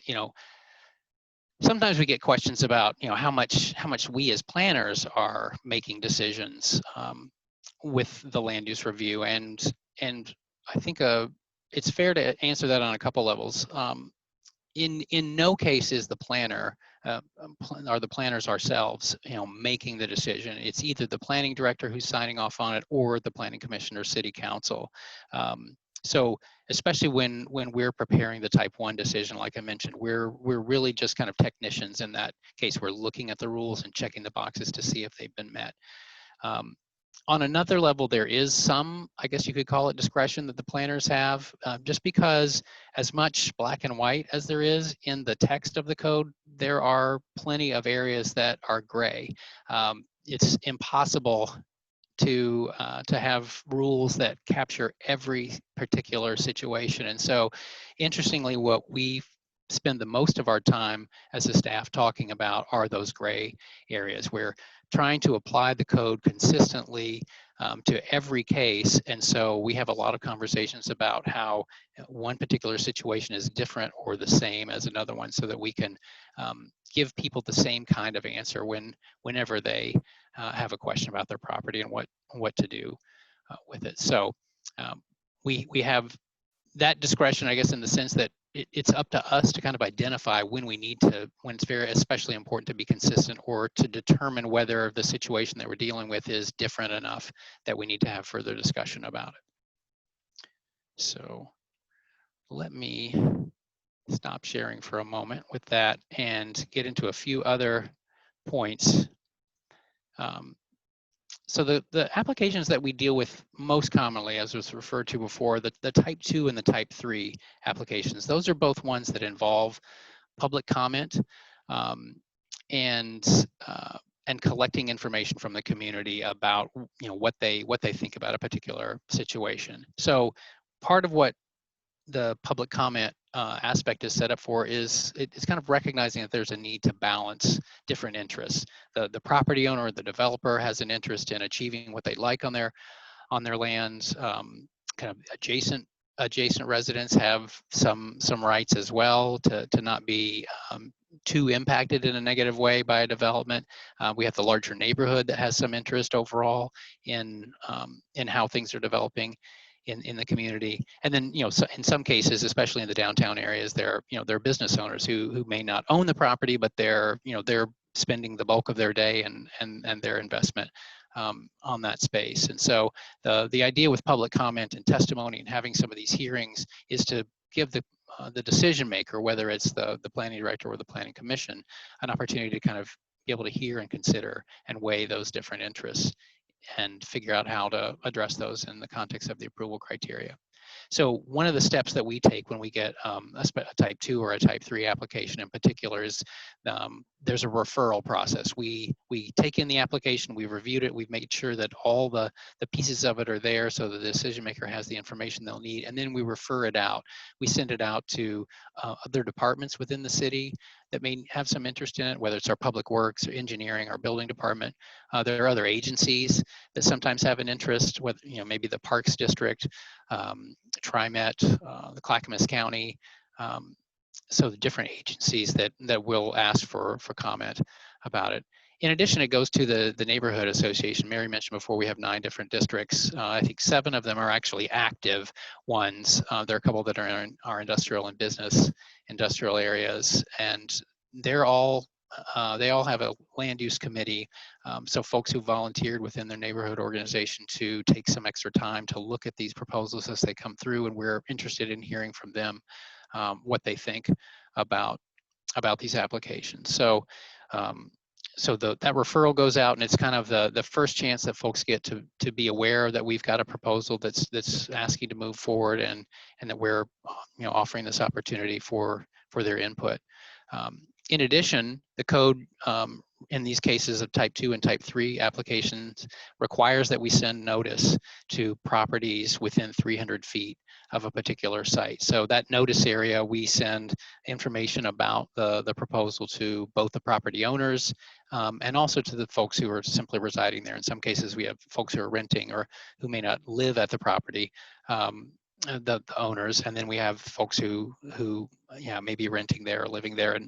sometimes we get questions about, how much we as planners are making decisions with the land use review, and I think it's fair to answer that on a couple levels. In no case is the planner or the planners ourselves, making the decision. It's either the planning director who's signing off on it or the Planning Commission or City Council. So especially when we're preparing the type 1 decision, like I mentioned, we're really just kind of technicians in that case. We're looking at the rules and checking the boxes to see if they've been met. On another level, there is some, I guess you could call it, discretion that the planners have, just because as much black and white as there is in the text of the code, there are plenty of areas that are gray. It's impossible to have rules that capture every particular situation. And so interestingly, what we spend the most of our time as a staff talking about are those gray areas. We're trying to apply the code consistently to every case. And so we have a lot of conversations about how one particular situation is different or the same as another one, so that we can give people the same kind of answer whenever they have a question about their property and what to do with it. So we have that discretion, I guess, in the sense that it's up to us to kind of identify when it's very especially important to be consistent, or to determine whether the situation that we're dealing with is different enough that we need to have further discussion about it. So let me stop sharing for a moment with that and get into a few other points. So the applications that we deal with most commonly, as was referred to before, the type 2 and the type 3 applications, those are both ones that involve public comment and collecting information from the community about what they think about a particular situation. So part of what the public comment aspect is set up for is it's kind of recognizing that there's a need to balance different interests. The property owner or the developer has an interest in achieving what they like on their lands. Kind of adjacent adjacent residents have some rights as well to not be too impacted in a negative way by a development. We have the larger neighborhood that has some interest overall in how things are developing in the community. And then, so in some cases, especially in the downtown areas, they're business owners who may not own the property, but they're spending the bulk of their day and their investment on that space. And so the idea with public comment and testimony and having some of these hearings is to give the decision maker, whether it's the planning director or the planning commission, an opportunity to kind of be able to hear and consider and weigh those different interests and figure out how to address those in the context of the approval criteria. So one of the steps that we take when we get a type 2 or a type 3 application in particular is there's a referral process. We take in the application, we've reviewed it, we've made sure that all the pieces of it are there so the decision maker has the information they'll need, and then we refer it out. We send it out to other departments within the city that may have some interest in it, whether it's our public works or engineering or building department. There are other agencies that sometimes have an interest, whether, maybe the Parks District, TriMet, the Clackamas County, so the different agencies that will ask for comment about it. In addition, it goes to the neighborhood association. Mary mentioned before we have 9 different districts. I think 7 of them are actually active ones. There are a couple that are in our industrial and business industrial areas, and they're all they all have a land use committee. So folks who volunteered within their neighborhood organization to take some extra time to look at these proposals as they come through, and we're interested in hearing from them what they think about these applications. So that referral goes out, and it's kind of the first chance that folks get to be aware that we've got a proposal that's asking to move forward, and that we're offering this opportunity for their input. In addition, the code in these cases of type 2 and type 3 applications requires that we send notice to properties within 300 feet of a particular site. So that notice area, we send information about the proposal to both the property owners and also to the folks who are simply residing there. In some cases, we have folks who are renting or who may not live at the property, the owners, and then we have folks who may be renting there or living there,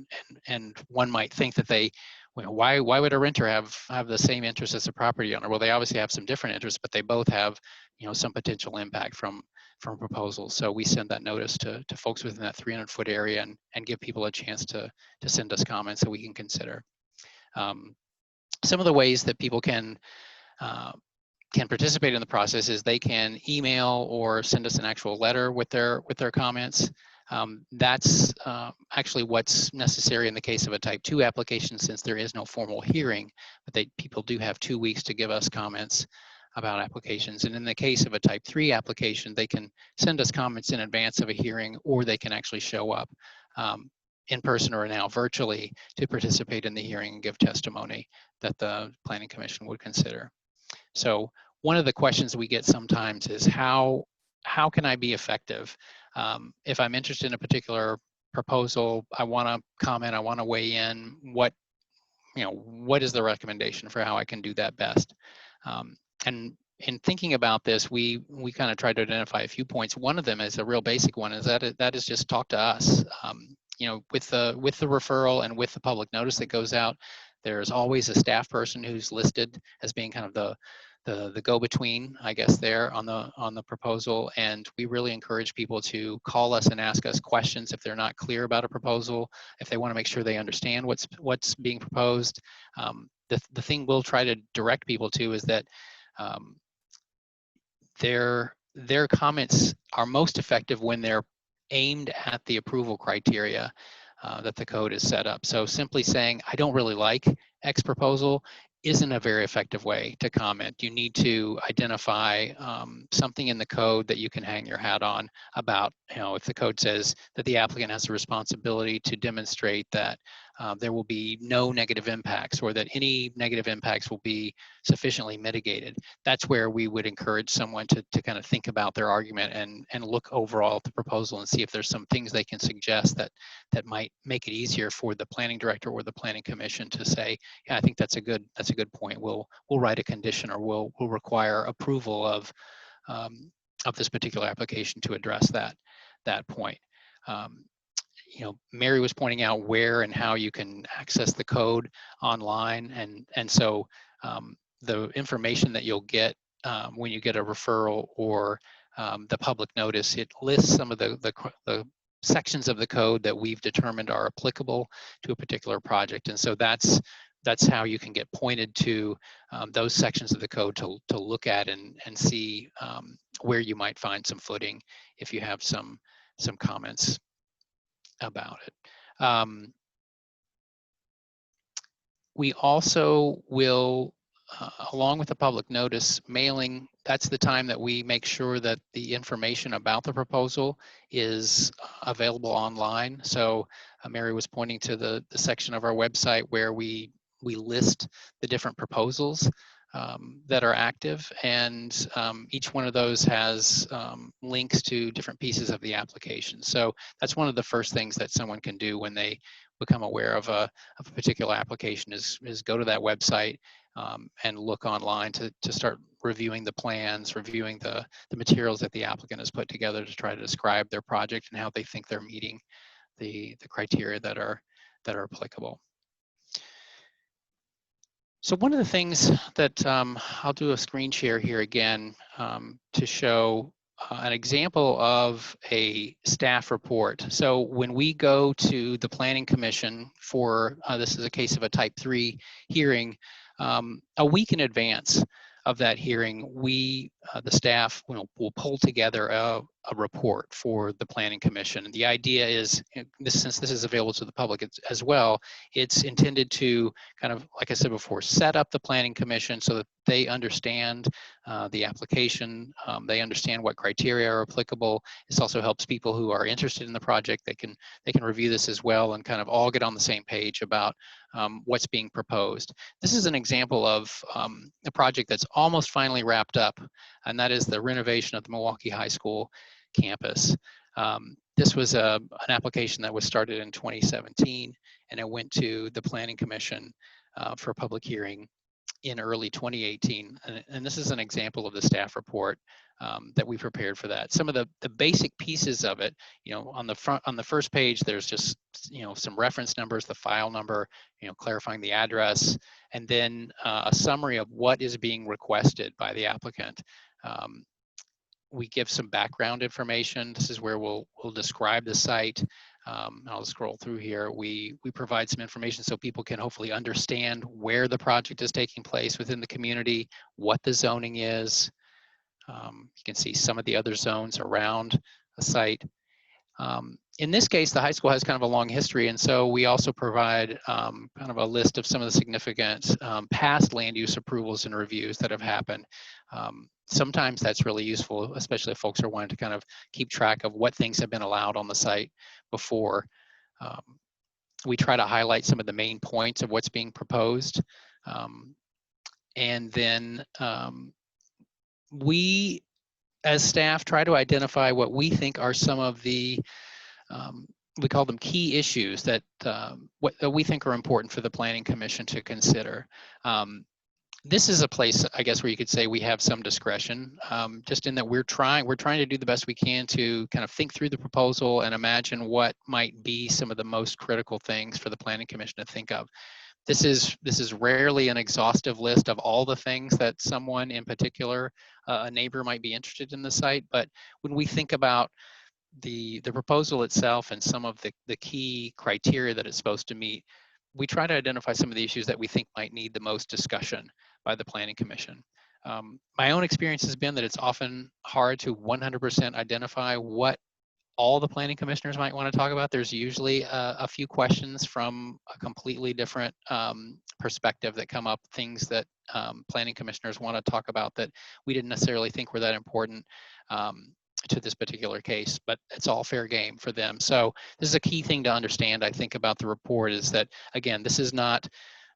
and one might think that they, why would a renter have the same interest as a property owner? Well, they obviously have some different interests, but they both have some potential impact from proposals. So we send that notice to folks within that 300-foot area and give people a chance to send us comments that we can consider. Some of the ways that people can participate in the process is they can email or send us an actual letter with their comments. That's actually what's necessary in the case of a type 2 application, since there is no formal hearing, but people do have 2 weeks to give us comments about applications. And in the case of a type 3 application, they can send us comments in advance of a hearing, or they can actually show up in person or now virtually to participate in the hearing and give testimony that the Planning Commission would consider. So one of the questions we get sometimes is how can I be effective? If I'm interested in a particular proposal, I want to comment, I want to weigh in, what is the recommendation for how I can do that best? And in thinking about this, we kind of tried to identify a few points. One of them is a real basic one, is that is just talk to us. With the referral and with the public notice that goes out, there's always a staff person who's listed as being kind of the go-between, I guess, there on the proposal. And we really encourage people to call us and ask us questions if they're not clear about a proposal, if they want to make sure they understand what's being proposed. The thing we'll try to direct people to is that their comments are most effective when they're aimed at the approval criteria that the code is set up. So simply saying, I don't really like X proposal isn't a very effective way to comment. You need to identify something in the code that you can hang your hat on about, if the code says that the applicant has a responsibility to demonstrate that there will be no negative impacts, or that any negative impacts will be sufficiently mitigated. That's where we would encourage someone to kind of think about their argument and look overall at the proposal and see if there's some things they can suggest that might make it easier for the planning director or the planning commission to say, yeah, I think that's a good point. We'll write a condition, or we'll require approval of this particular application to address that point. You know, Mary was pointing out where and how you can access the code online, and so the information that you'll get when you get a referral or the public notice, it lists some of the sections of the code that we've determined are applicable to a particular project, and so that's how you can get pointed to those sections of the code to look at and see where you might find some footing if you have some comments about it. We also will, along with the public notice mailing, that's the time that we make sure that the information about the proposal is available online. So Mary was pointing to the section of our website where we list the different proposals that are active, and each one of those has links to different pieces of the application. So that's one of the first things that someone can do when they become aware of a particular application is go to that website and look online to start reviewing the plans, reviewing the materials that the applicant has put together to try to describe their project and how they think they're meeting the criteria that are applicable. So one of the things that I'll do a screen share here again to show an example of a staff report. So when we go to the Planning Commission for, this is a case of a type 3 hearing, a week in advance of that hearing, we, the staff, will pull together a report for the Planning Commission. And the idea is, since this is available to the public as well, it's intended to kind of, like I said before, set up the Planning Commission so that they understand the application, they understand what criteria are applicable. This also helps people who are interested in the project. They can review this as well and kind of all get on the same page about what's being proposed. This is an example of a project that's almost finally wrapped up, and that is the renovation of the Milwaukie High School campus. This was an application that was started in 2017, and it went to the Planning Commission for public hearing in early 2018. And this is an example of the staff report that we prepared for that. Some of the basic pieces of it, you know, on the first page, there's just, you know, some reference numbers, the file number, you know, clarifying the address, and then a summary of what is being requested by the applicant. We give some background information. This is where we'll describe the site. I'll scroll through here. We provide some information so people can hopefully understand where the project is taking place within the community, what the zoning is. You can see some of the other zones around the site. In this case, the high school has kind of a long history, and so we also provide kind of a list of some of the significant past land use approvals and reviews that have happened. Sometimes that's really useful, especially if folks are wanting to kind of keep track of what things have been allowed on the site before. We try to highlight some of the main points of what's being proposed. And then we, as staff, try to identify what we think are some of the, we call them key issues that, that we think are important for the Planning Commission to consider. This is a place, I guess, where you could say we have some discretion, just in that we're trying to do the best we can to kind of think through the proposal and imagine what might be some of the most critical things for the Planning Commission to think of. This is rarely an exhaustive list of all the things that someone in particular, a neighbor, might be interested in the site. But when we think about the proposal itself and some of the key criteria that it's supposed to meet, we try to identify some of the issues that we think might need the most discussion by the Planning Commission. My own experience has been that it's often hard to 100% identify what all the planning commissioners might want to talk about. There's usually a few questions from a completely different perspective that come up, things that planning commissioners want to talk about that we didn't necessarily think were that important to this particular case, but it's all fair game for them. So this is a key thing to understand, I think, about the report, is that, again, this is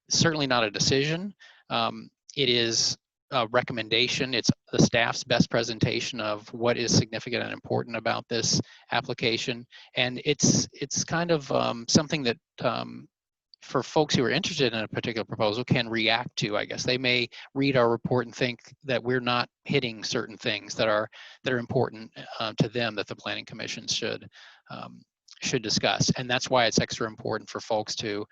certainly not a decision. It is a recommendation. It's the staff's best presentation of what is significant and important about this application. And it's kind of something that for folks who are interested in a particular proposal can react to, I guess. They may read our report and think that we're not hitting certain things that are important to them that the Planning Commission should discuss. And that's why it's extra important for folks to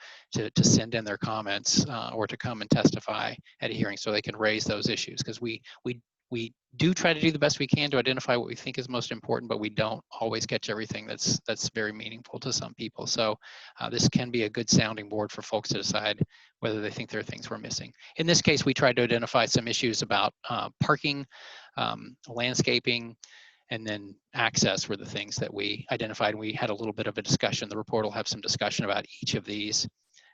send in their comments or to come and testify at a hearing so they can raise those issues, because we do try to do the best we can to identify what we think is most important, but we don't always catch everything that's very meaningful to some people. So this can be a good sounding board for folks to decide whether they think there are things we're missing. In this case, we tried to identify some issues about parking, landscaping, and then access were the things that we identified. We had a little bit of a discussion. The report will have some discussion about each of these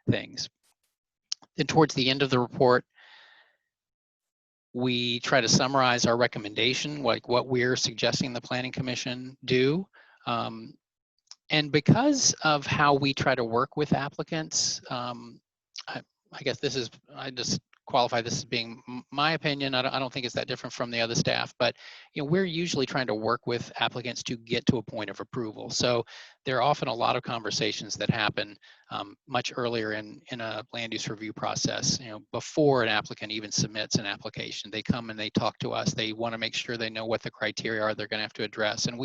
things. Then towards the end of the report, we try to summarize our recommendation, like what we're suggesting the Planning Commission do. And because of how we try to work with applicants, I guess I just qualify this as being my opinion. I don't think it's that different from the other staff, but we're usually trying to work with applicants to get to a point of approval. So there are often a lot of conversations that happen much earlier in a land use review process. Before an applicant even submits an application, they come and they talk to us. They want to make sure they know what the criteria are they're going to have to address. And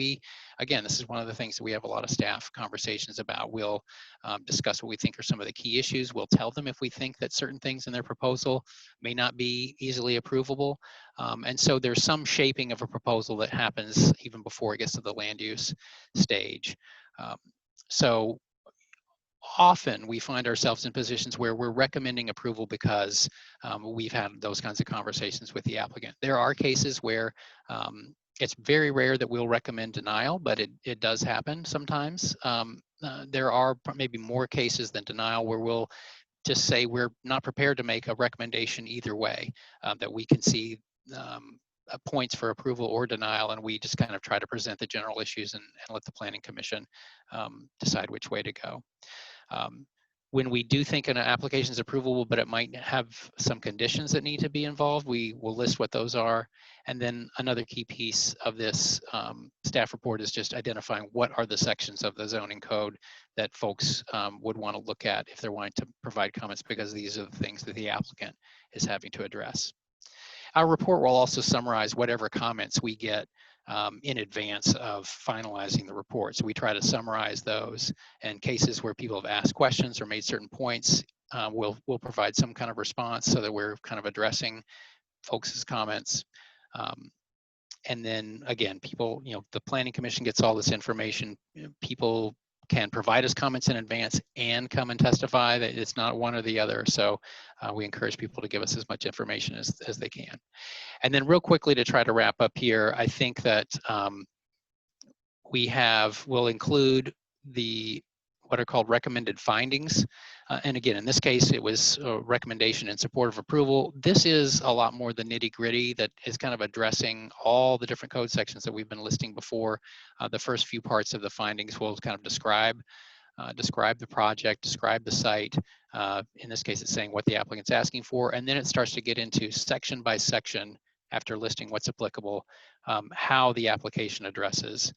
again, this is one of the things that we have a lot of staff conversations about. We'll discuss what we think are some of the key issues. We'll tell them if we think that certain things in their proposal may not be easily approvable. And so there's some shaping of a proposal that happens even before it gets to the land use stage. So often we find ourselves in positions where we're recommending approval because we've had those kinds of conversations with the applicant. There are cases where it's very rare that we'll recommend denial, but it does happen sometimes. There are maybe more cases than denial where we'll just say we're not prepared to make a recommendation either way, that we can see points for approval or denial, and we just kind of try to present the general issues and let the Planning Commission decide which way to go. When we do think an application is approvable, but it might have some conditions that need to be involved, we will list what those are. And then another key piece of this staff report is just identifying what are the sections of the zoning code that folks would want to look at if they're wanting to provide comments, because these are the things that the applicant is having to address. Our report will also summarize whatever comments we get in advance of finalizing the report. So we try to summarize those, and cases where people have asked questions or made certain points, we'll provide some kind of response so that we're kind of addressing folks' comments. And then again, people, the Planning Commission gets all this information. People can provide us comments in advance and come and testify. That it's not one or the other. So we encourage people to give us as much information as they can. And then real quickly, to try to wrap up here, I think that we'll include what are called recommended findings. And again, in this case, it was a recommendation in support of approval. This is a lot more the nitty-gritty that is kind of addressing all the different code sections that we've been listing before. The first few parts of the findings will kind of describe the project, describe the site. In this case, it's saying what the applicant's asking for, and then it starts to get into section by section, after listing what's applicable, how the application addresses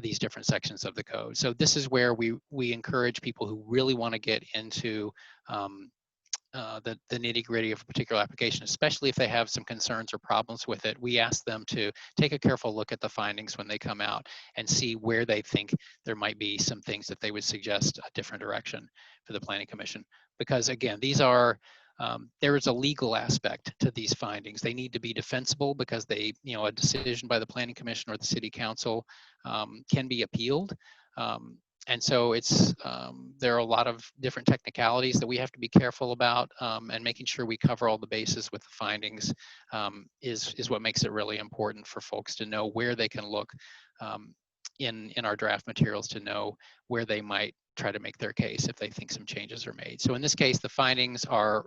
these different sections of the code. So this is where we encourage people who really want to get into the nitty-gritty of a particular application, especially if they have some concerns or problems with it. We ask them to take a careful look at the findings when they come out and see where they think there might be some things that they would suggest a different direction for the Planning Commission. Because again, these are there is a legal aspect to these findings. They need to be defensible because a decision by the Planning Commission or the City Council can be appealed. And so there are a lot of different technicalities that we have to be careful about, and making sure we cover all the bases with the findings is what makes it really important for folks to know where they can look in our draft materials, to know where they might try to make their case if they think some changes are made. So in this case, the findings are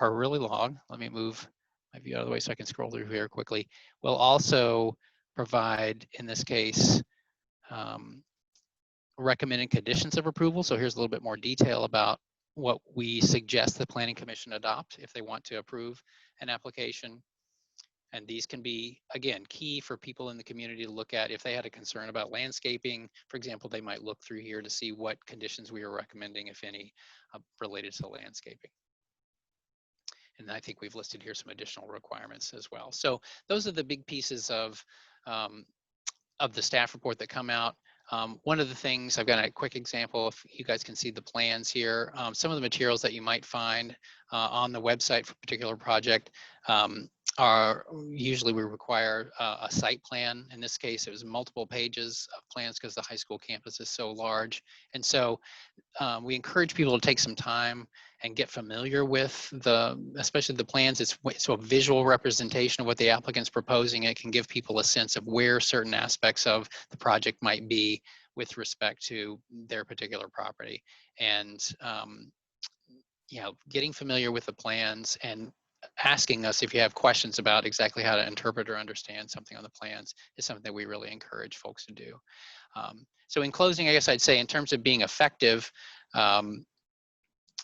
really long. Let me move my view out of the way so I can scroll through here quickly. We'll also provide, in this case, recommended conditions of approval. So here's a little bit more detail about what we suggest the Planning Commission adopt if they want to approve an application. And these can be, again, key for people in the community to look at. If they had a concern about landscaping, for example, they might look through here to see what conditions we are recommending, if any, related to landscaping. And I think we've listed here some additional requirements as well. So those are the big pieces of the staff report that come out. One of the things, I've got a quick example, if you guys can see the plans here, some of the materials that you might find on the website for a particular project are usually we require a site plan. In this case, it was multiple pages of plans because the high school campus is so large. And so we encourage people to take some time and get familiar with especially the plans. It's a visual representation of what the applicant's proposing. It can give people a sense of where certain aspects of the project might be with respect to their particular property. And you know, getting familiar with the plans and asking us if you have questions about exactly how to interpret or understand something on the plans is something that we really encourage folks to do. So in closing, I guess I'd say in terms of being effective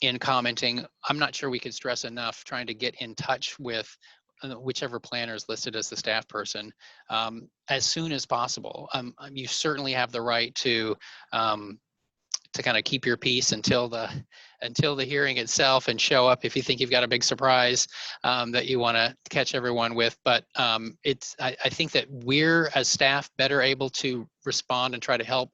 in commenting, I'm not sure we could stress enough trying to get in touch with whichever planner is listed as the staff person as soon as possible. You certainly have the right to kind of keep your peace until the hearing itself and show up if you think you've got a big surprise that you want to catch everyone with. But I think that we're as staff better able to respond and try to help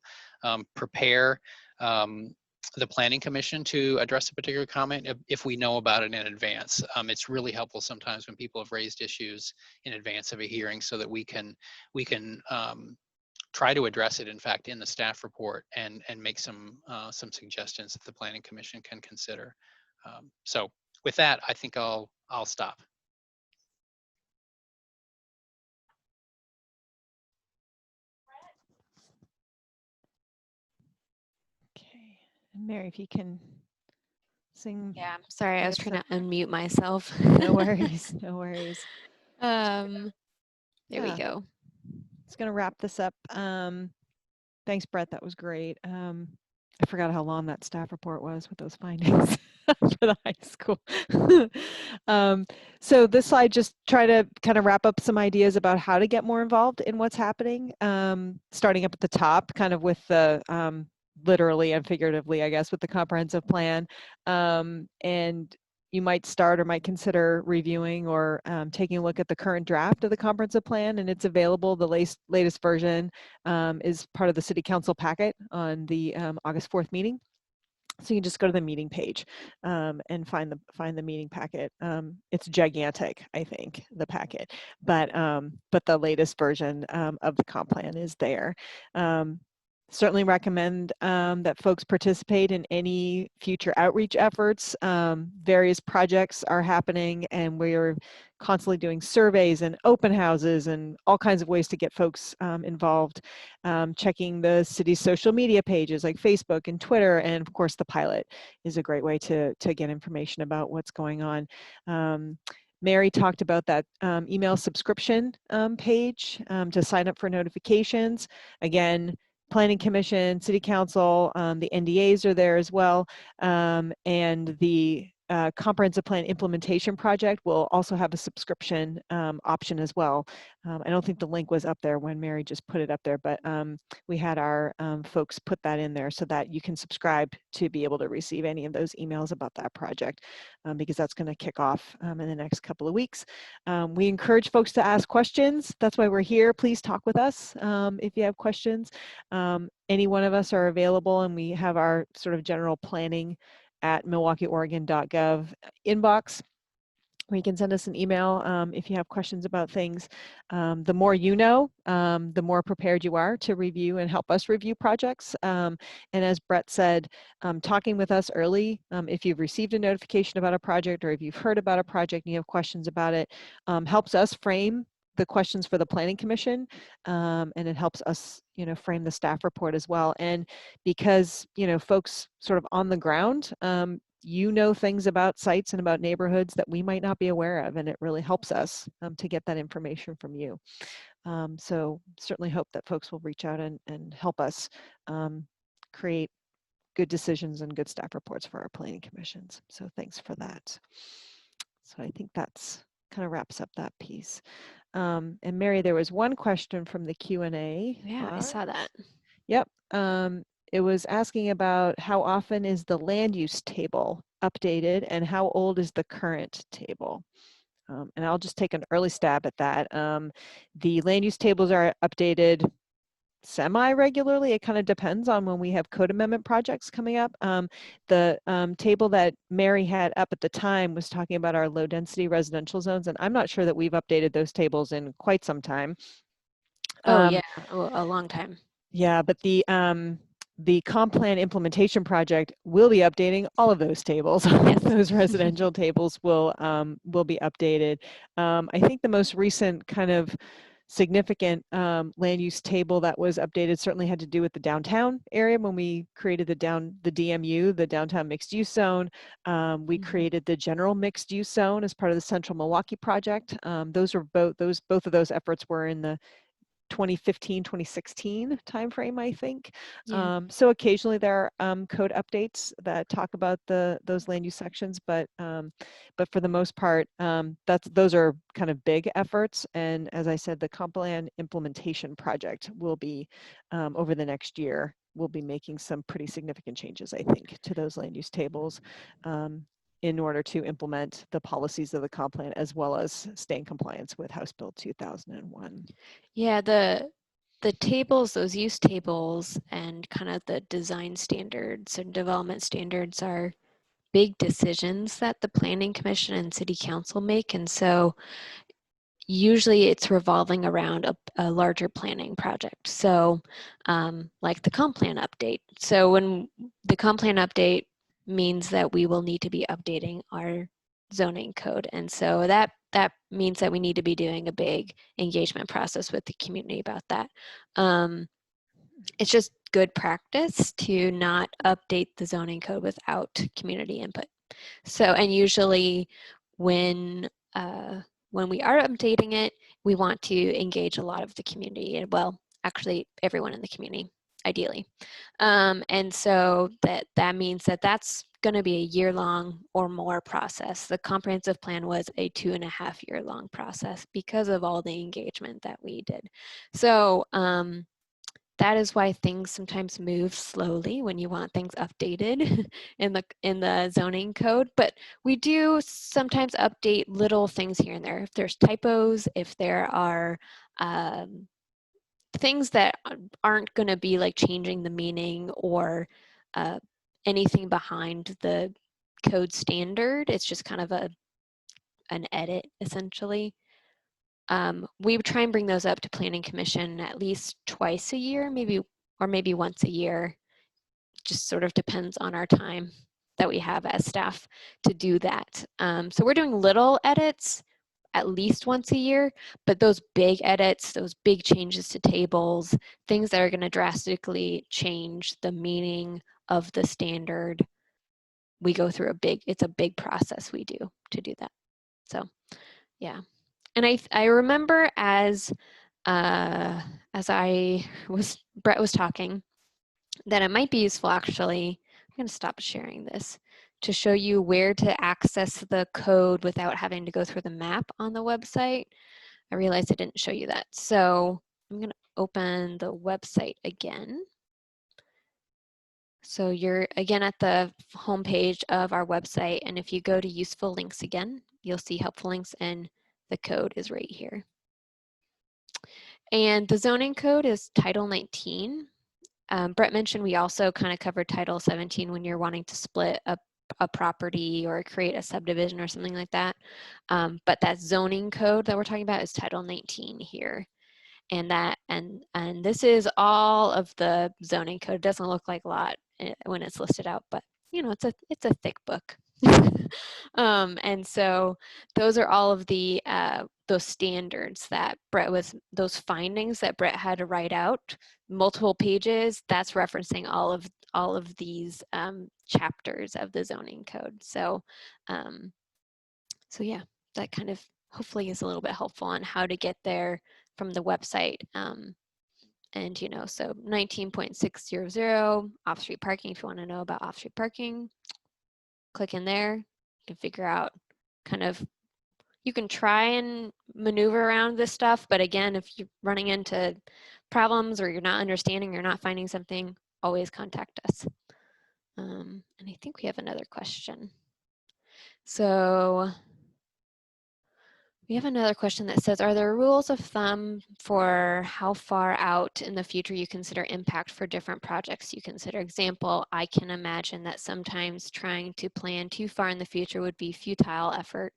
prepare the Planning Commission to address a particular comment if we know about it in advance. It's really helpful sometimes when people have raised issues in advance of a hearing so that we can try to address it, in fact, in the staff report and make some suggestions that the Planning Commission can consider. So with that, I think I'll stop. Okay, and Mary, if you can sing. Yeah, I'm sorry, I was trying to unmute myself. No worries, no worries. There we go. It's gonna wrap this up. Thanks, Brett, that was great. I forgot how long that staff report was with those findings for the high school. So this slide just try to kind of wrap up some ideas about how to get more involved in what's happening, starting up at the top, kind of with the literally and figuratively, I guess, with the comprehensive plan. And you might start or might consider reviewing or taking a look at the current draft of the comprehensive plan, and it's available. The latest version is part of the City Council packet on the August 4th meeting. So you can just go to the meeting page and find the meeting packet. It's gigantic, I think, the packet, but the latest version of the comp plan is there. Certainly recommend that folks participate in any future outreach efforts. Various projects are happening, and we're constantly doing surveys and open houses and all kinds of ways to get folks involved. Checking the city's social media pages like Facebook and Twitter, and of course the pilot is a great way to get information about what's going on. Mary talked about that email subscription page to sign up for notifications. Again, Planning Commission, City Council, the NDAs are there as well, and the Comprehensive Plan Implementation Project will also have a subscription option as well. I don't think the link was up there when Mary just put it up there, but we had our folks put that in there so that you can subscribe to be able to receive any of those emails about that project, because that's going to kick off in the next couple of weeks. We encourage folks to ask questions. That's why we're here. Please talk with us if you have questions. Any one of us are available, and we have our sort of general planning at milwaukeeoregon.gov inbox, where you can send us an email if you have questions about things. The more you know, the more prepared you are to review and help us review projects. And as Brett said, talking with us early, if you've received a notification about a project or if you've heard about a project and you have questions about it, helps us frame the questions for the Planning Commission, and it helps us, frame the staff report as well. And because, folks sort of on the ground, things about sites and about neighborhoods that we might not be aware of, and it really helps us to get that information from you. So certainly hope that folks will reach out and help us create good decisions and good staff reports for our planning commissions. So thanks for that. So I think that's kind of wraps up that piece. And Mary, there was one question from the Q&A. Yeah, I saw that. Yep. It was asking about how often is the land use table updated and how old is the current table? And I'll just take an early stab at that. The land use tables are updated semi-regularly. It kind of depends on when we have code amendment projects coming up. The table that Mary had up at the time was talking about our low density residential zones, and I'm not sure that we've updated those tables in quite some time. Oh yeah, a long time. Yeah, but the comp plan implementation project will be updating all of those tables. Yes. Those residential tables will be updated. I think the most recent kind of significant land use table that was updated certainly had to do with the downtown area when we created the DMU, the downtown mixed use zone. We created the general mixed use zone as part of the Central Milwaukie project. Both of those efforts were in the 2015, 2016 timeframe, I think. Yeah. So occasionally there are code updates that talk about those land use sections, but for the most part, those are kind of big efforts. And as I said, the comp plan implementation project will be over the next year. We'll be making some pretty significant changes, I think, to those land use tables. In order to implement the policies of the comp plan as well as stay in compliance with House Bill 2001. Yeah, the tables, those use tables and kind of the design standards and development standards are big decisions that the Planning Commission and City Council make. And so usually it's revolving around a larger planning project. So like the comp plan update. So when the comp plan update means that we will need to be updating our zoning code. And so that means that we need to be doing a big engagement process with the community about that. It's just good practice to not update the zoning code without community input. So, and usually when we are updating it, we want to engage a lot of the community, and well, actually everyone in the community, ideally. And so that means that that's going to be a year-long or more process. The comprehensive plan was a 2.5-year-long process because of all the engagement that we did. So that is why things sometimes move slowly when you want things updated in the zoning code. But we do sometimes update little things here and there. If there's typos, if there are things that aren't going to be like changing the meaning or anything behind the code standard, it's just kind of an edit essentially. We try and bring those up to Planning Commission at least twice a year, maybe once a year. Just sort of depends on our time that we have as staff to do that. So we're doing little edits at least once a year, but those big edits, those big changes to tables, things that are going to drastically change the meaning of the standard, we go through it's a big process we do to do that. So yeah. And I remember as Brett was talking, that it might be useful actually, I'm going to stop sharing this, to show you where to access the code without having to go through the map on the website. I realized I didn't show you that. So I'm going to open the website again. So you're again at the homepage of our website, and if you go to useful links again, you'll see helpful links, and the code is right here. And the zoning code is Title 19. Brett mentioned we also kind of covered Title 17 when you're wanting to split a property or create a subdivision or something like that. But that zoning code that we're talking about is Title 19 here. And this is all of the zoning code. It doesn't look like a lot when it's listed out, but you know, it's a thick book. And so those are all of the those standards that those findings that Brett had to write out, multiple pages. That's referencing all of these chapters of the zoning code. So so yeah, that kind of hopefully is a little bit helpful on how to get there from the website. And you know, so 19.600 off-street parking. If you want to know about off-street parking, click in there. You can figure out kind of, you can try and maneuver around this stuff, but again, if you're running into problems or you're not understanding, you're not finding something, always contact us. And I think we have another question. So we have another question that says, are there rules of thumb for how far out in the future you consider impact for different projects you consider? Example, I can imagine that sometimes trying to plan too far in the future would be a futile effort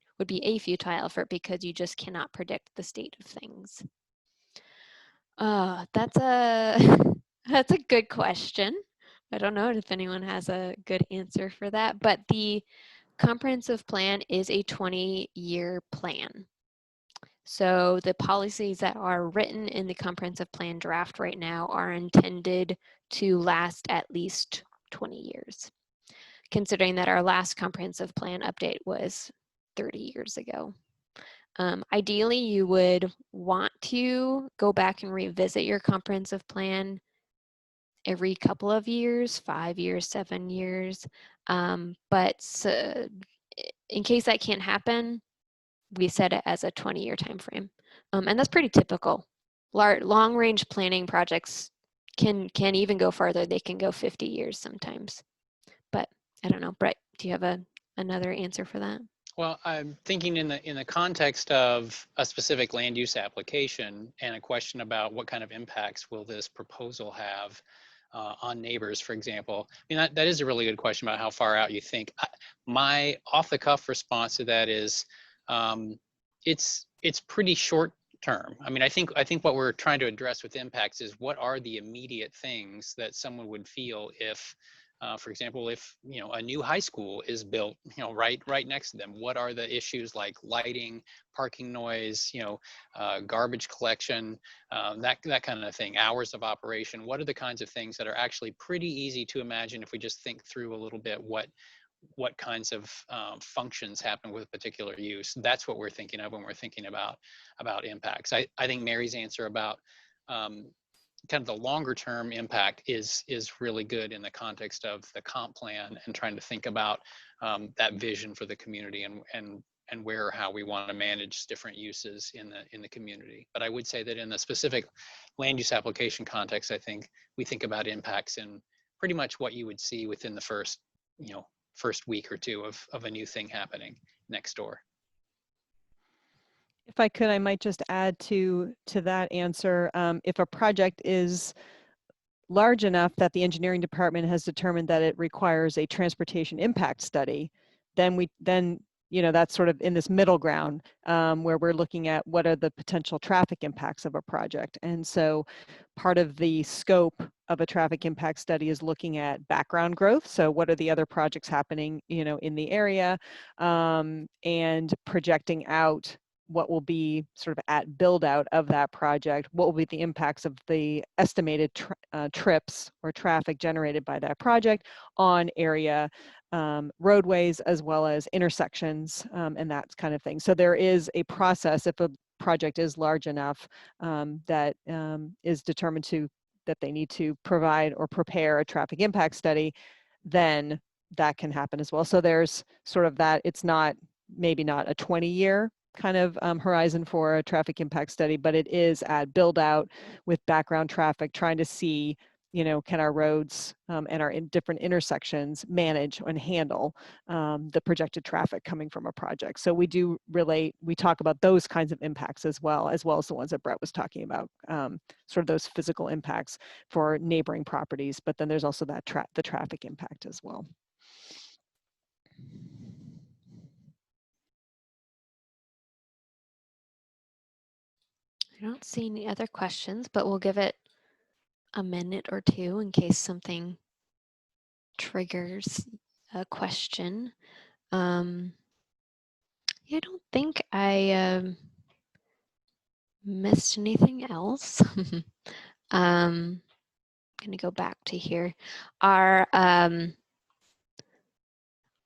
because you just cannot predict the state of things. That's a that's a good question. I don't know if anyone has a good answer for that, but the comprehensive plan is a 20-year plan. So the policies that are written in the comprehensive plan draft right now are intended to last at least 20 years, considering that our last comprehensive plan update was 30 years ago. Ideally, you would want to go back and revisit your comprehensive plan every couple of years, 5 years, 7 years. But in case that can't happen, we set it as a 20-year time frame. And that's pretty typical. Long-range planning projects can even go farther. They can go 50 years sometimes. But I don't know, Brett, do you have another answer for that? Well, I'm thinking in the context of a specific land use application and a question about what kind of impacts will this proposal have on neighbors, for example. I mean, that is a really good question about how far out you think. My off-the-cuff response to that is it's pretty short term. I mean, I think what we're trying to address with impacts is what are the immediate things that someone would feel if for example, if a new high school is built, right next to them, what are the issues like lighting, parking noise, garbage collection, that kind of thing, hours of operation? What are the kinds of things that are actually pretty easy to imagine if we just think through a little bit what kinds of functions happen with a particular use? That's what we're thinking of when we're thinking about impacts. I think Mary's answer about kind of the longer term impact is really good in the context of the comp plan and trying to think about that vision for the community and where or how we want to manage different uses in the community. But I would say that in the specific land use application context, I think we think about impacts in pretty much what you would see within the first week or two of a new thing happening next door. If I could, I might just add to that answer. If a project is large enough that the engineering department has determined that it requires a transportation impact study, then that's sort of in this middle ground where we're looking at what are the potential traffic impacts of a project. And so part of the scope of a traffic impact study is looking at background growth. So what are the other projects happening, in the area, and projecting out what will be sort of at build out of that project, what will be the impacts of the estimated trips or traffic generated by that project on area roadways as well as intersections and that kind of thing. So there is a process if a project is large enough that is determined that they need to provide or prepare a traffic impact study, then that can happen as well. So there's sort of that, it's maybe not a 20-year kind of horizon for a traffic impact study, but it is at build out with background traffic, trying to see, can our roads and our different intersections manage and handle the projected traffic coming from a project. So we talk about those kinds of impacts as well as the ones that Brett was talking about, sort of those physical impacts for neighboring properties, but then there's also that the traffic impact as well. I don't see any other questions, but we'll give it a minute or two in case something triggers a question. Yeah, I don't think I missed anything else. I'm gonna go back to here. Our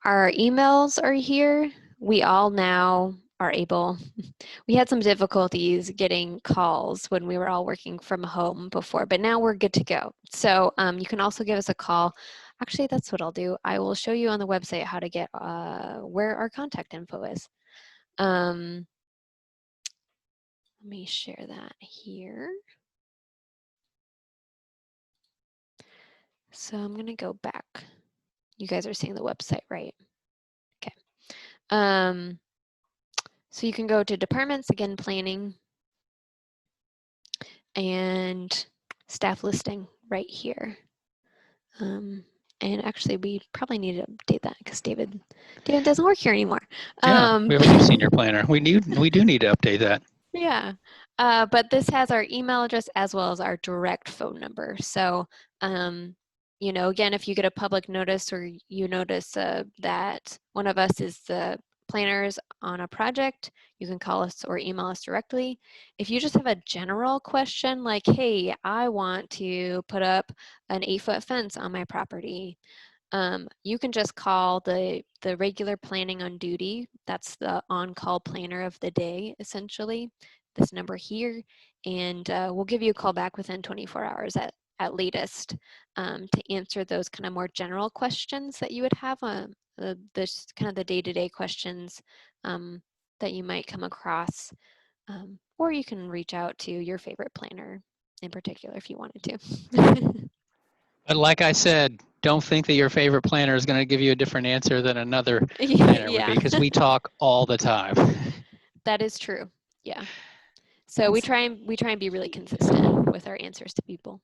emails are here. We all now are able, we had some difficulties getting calls when we were all working from home before, but now we're good to go. So you can also give us a call. Actually, that's what I'll do. I will show you on the website how to get where our contact info is. Let me share that here. So I'm going to go back. You guys are seeing the website, right? Okay. So you can go to departments, again, planning, and staff listing right here. And actually, we probably need to update that because David doesn't work here anymore. Yeah, we have a new senior planner. We do need to update that. Yeah, but this has our email address as well as our direct phone number. So, you know, again, if you get a public notice or you notice that one of us is the planners on a project, you can call us or email us directly. If you just have a general question like, hey, I want to put up an 8-foot fence on my property, you can just call the regular planning on duty. That's the on-call planner of the day, essentially, this number here, and we'll give you a call back within 24 hours at latest to answer those kind of more general questions that you would have on this kind of the day-to-day questions that you might come across, or you can reach out to your favorite planner in particular if you wanted to. But like I said, don't think that your favorite planner is going to give you a different answer than another planner would be, because we talk all the time. That is true. Yeah. So we try and be really consistent with our answers to people.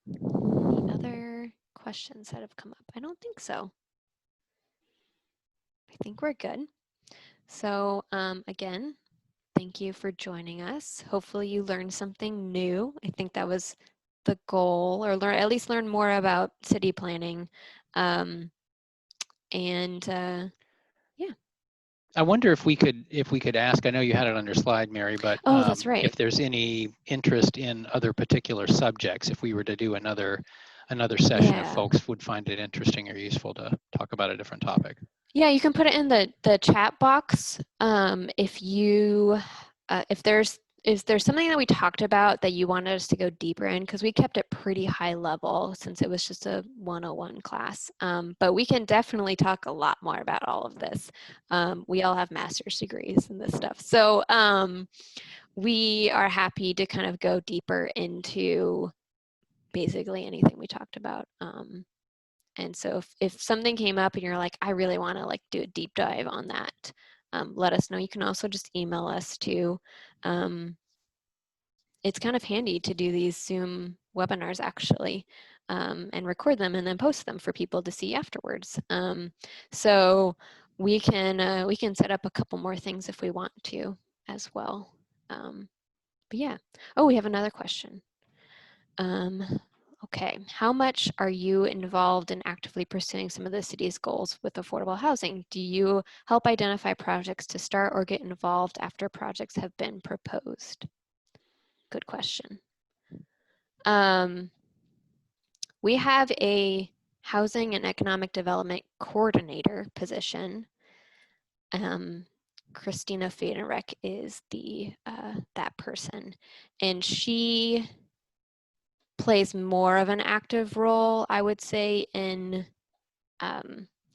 Any other questions that have come up? I don't think so. I think we're good. So again, thank you for joining us. Hopefully you learned something new. I think that was the goal, or at least learn more about city planning. Yeah. I wonder if we could ask, I know you had it on your slide, Mary, but that's right. if there's any interest in other particular subjects, if we were to do another session, if folks would find it interesting or useful to talk about a different topic. Yeah, you can put it in the chat box. If there's something that we talked about that you wanted us to go deeper in, because we kept it pretty high level since it was just a 101 class. But we can definitely talk a lot more about all of this. We all have master's degrees in this stuff. So we are happy to kind of go deeper into basically anything we talked about. And so if something came up and you're like, I really want to like do a deep dive on that, let us know. You can also just email us too. It's kind of handy to do these Zoom webinars actually, and record them and then post them for people to see afterwards. So we can set up a couple more things if we want to as well. But yeah. Oh, we have another question. Okay, how much are you involved in actively pursuing some of the city's goals with affordable housing? Do you help identify projects to start or get involved after projects have been proposed? Good question. We have a housing and economic development coordinator position. Christina Fadenreck is that person, and she plays more of an active role, I would say, in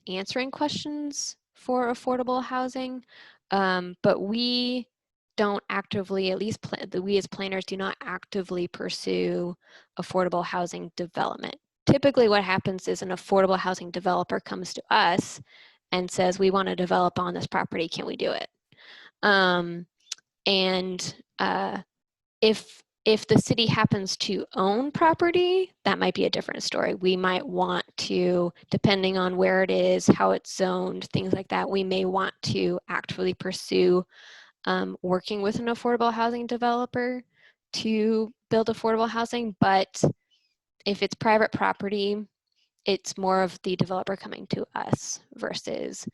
answering questions for affordable housing. But we don't actively, at least we as planners do not actively pursue affordable housing development. Typically what happens is an affordable housing developer comes to us and says, we want to develop on this property, can we do it? If the city happens to own property, that might be a different story. We might want to, depending on where it is, how it's zoned, things like that, we may want to actively pursue working with an affordable housing developer to build affordable housing. But if it's private property, it's more of the developer coming to us versus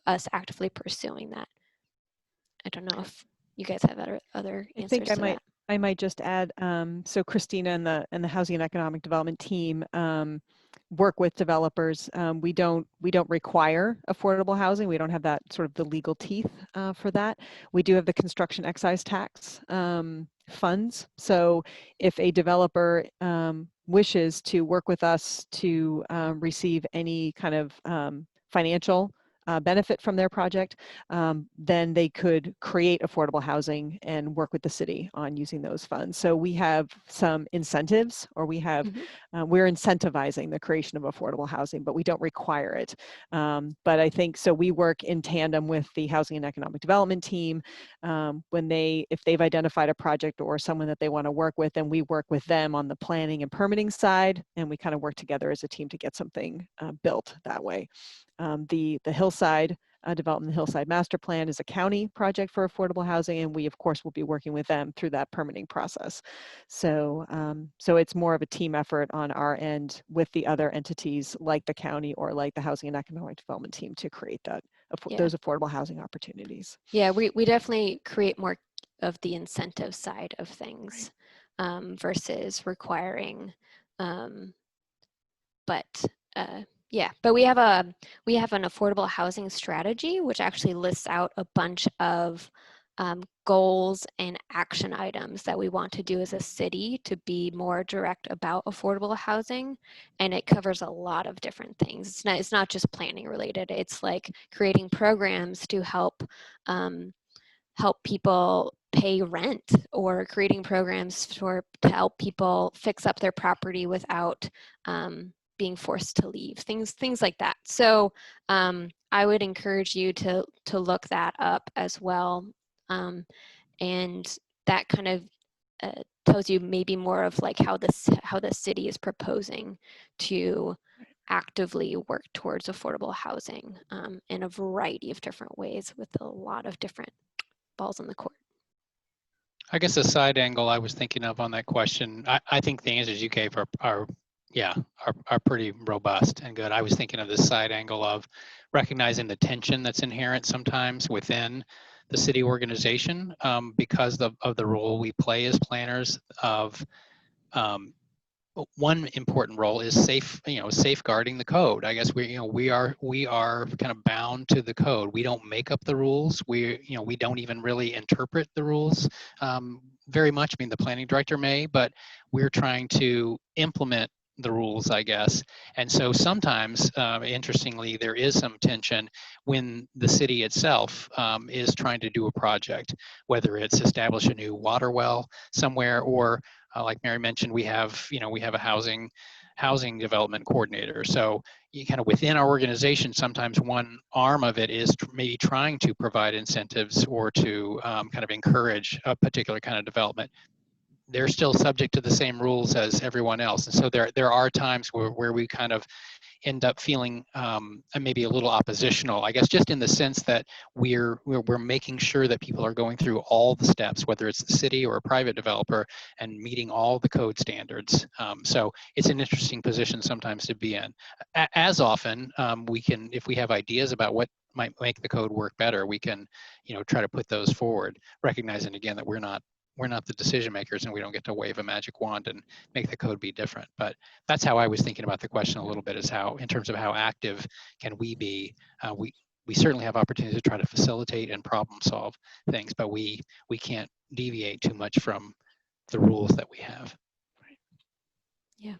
us actively pursuing that. I don't know if you guys have other answers to that. I might just add, so Christina and the Housing and Economic Development team work with developers. We don't require affordable housing. We don't have that sort of the legal teeth for that. We do have the construction excise tax funds. So if a developer wishes to work with us to receive any kind of financial benefit from their project, then they could create affordable housing and work with the city on using those funds. So we have some incentives, or we have, we're incentivizing the creation of affordable housing, but we don't require it. But I think, so we work in tandem with the Housing and Economic Development team. If they've identified a project or someone that they want to work with, then we work with them on the planning and permitting side, and we kind of work together as a team to get something built that way. The Hillside development, the Hillside Master Plan, is a county project for affordable housing, and we of course will be working with them through that permitting process. So so it's more of a team effort on our end with the other entities like the county or like the Housing and Economic Development team to create that those affordable housing opportunities. Yeah, we definitely create more of the incentive side of things, versus requiring, yeah, but we have an affordable housing strategy, which actually lists out a bunch of goals and action items that we want to do as a city to be more direct about affordable housing, and it covers a lot of different things. It's not just planning related. It's like creating programs to help people pay rent, or creating programs to help people fix up their property without being forced to leave, things like that. So I would encourage you to look that up as well, and that kind of tells you maybe more of like how the city is proposing to actively work towards affordable housing in a variety of different ways, with a lot of different balls in the court. I guess a side angle I was thinking of on that question, I think the answers you gave are pretty robust and good. I was thinking of this side angle of recognizing the tension that's inherent sometimes within the city organization, because of the role we play as planners. Of one important role is safeguarding the code. I guess we are kind of bound to the code. We don't make up the rules. We don't even really interpret the rules very much. I mean, the planning director may, but we're trying to implement the rules, I guess. And so sometimes, interestingly, there is some tension when the city itself is trying to do a project, whether it's establish a new water well somewhere, or like Mary mentioned, we have a housing development coordinator. So you kind of within our organization, sometimes one arm of it is maybe trying to provide incentives or to kind of encourage a particular kind of development. They're still subject to the same rules as everyone else. And so there are times where we kind of end up feeling maybe a little oppositional, I guess, just in the sense that we're making sure that people are going through all the steps, whether it's the city or a private developer, and meeting all the code standards. So it's an interesting position sometimes to be in. As often, we can, if we have ideas about what might make the code work better, we can, try to put those forward, recognizing again that we're not the decision makers, and we don't get to wave a magic wand and make the code be different. But that's how I was thinking about the question a little bit, is how, in terms of how active can we be. We certainly have opportunities to try to facilitate and problem solve things, but we can't deviate too much from the rules that we have. Yeah.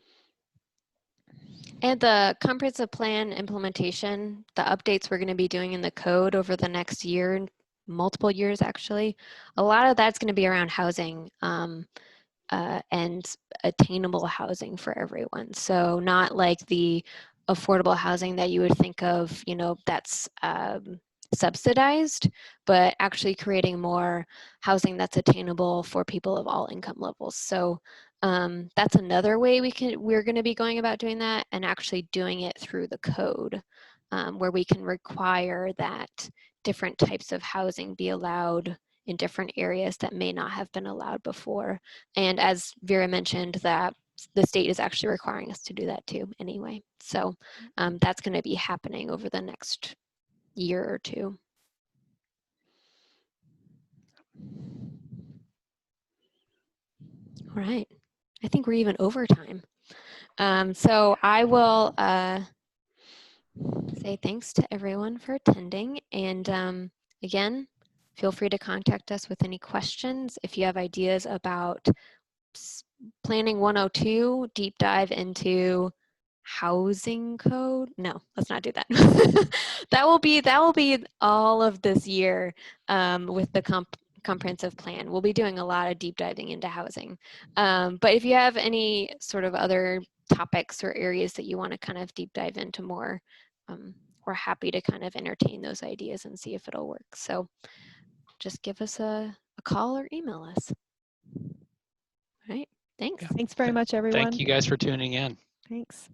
And the comprehensive plan implementation, the updates we're going to be doing in the code over the next year, multiple years actually, a lot of that's going to be around housing and attainable housing for everyone. So not like the affordable housing that you would think of, that's subsidized, but actually creating more housing that's attainable for people of all income levels. So that's another way we're going to be going about doing that, and actually doing it through the code, where we can require that different types of housing be allowed in different areas that may not have been allowed before. And as Vera mentioned, that the state is actually requiring us to do that too anyway. So that's going to be happening over the next year or two. All right. I think we're even over time. So I will say thanks to everyone for attending. And again, feel free to contact us with any questions. If you have ideas about Planning 102, deep dive into housing code. No, let's not do that. that will be all of this year with the comprehensive plan. We'll be doing a lot of deep diving into housing. But if you have any sort of other topics or areas that you want to kind of deep dive into more, we're happy to kind of entertain those ideas and see if it'll work. So just give us a call or email us. All right. Thanks. Thanks very much, everyone. Thank you guys for tuning in. Thanks.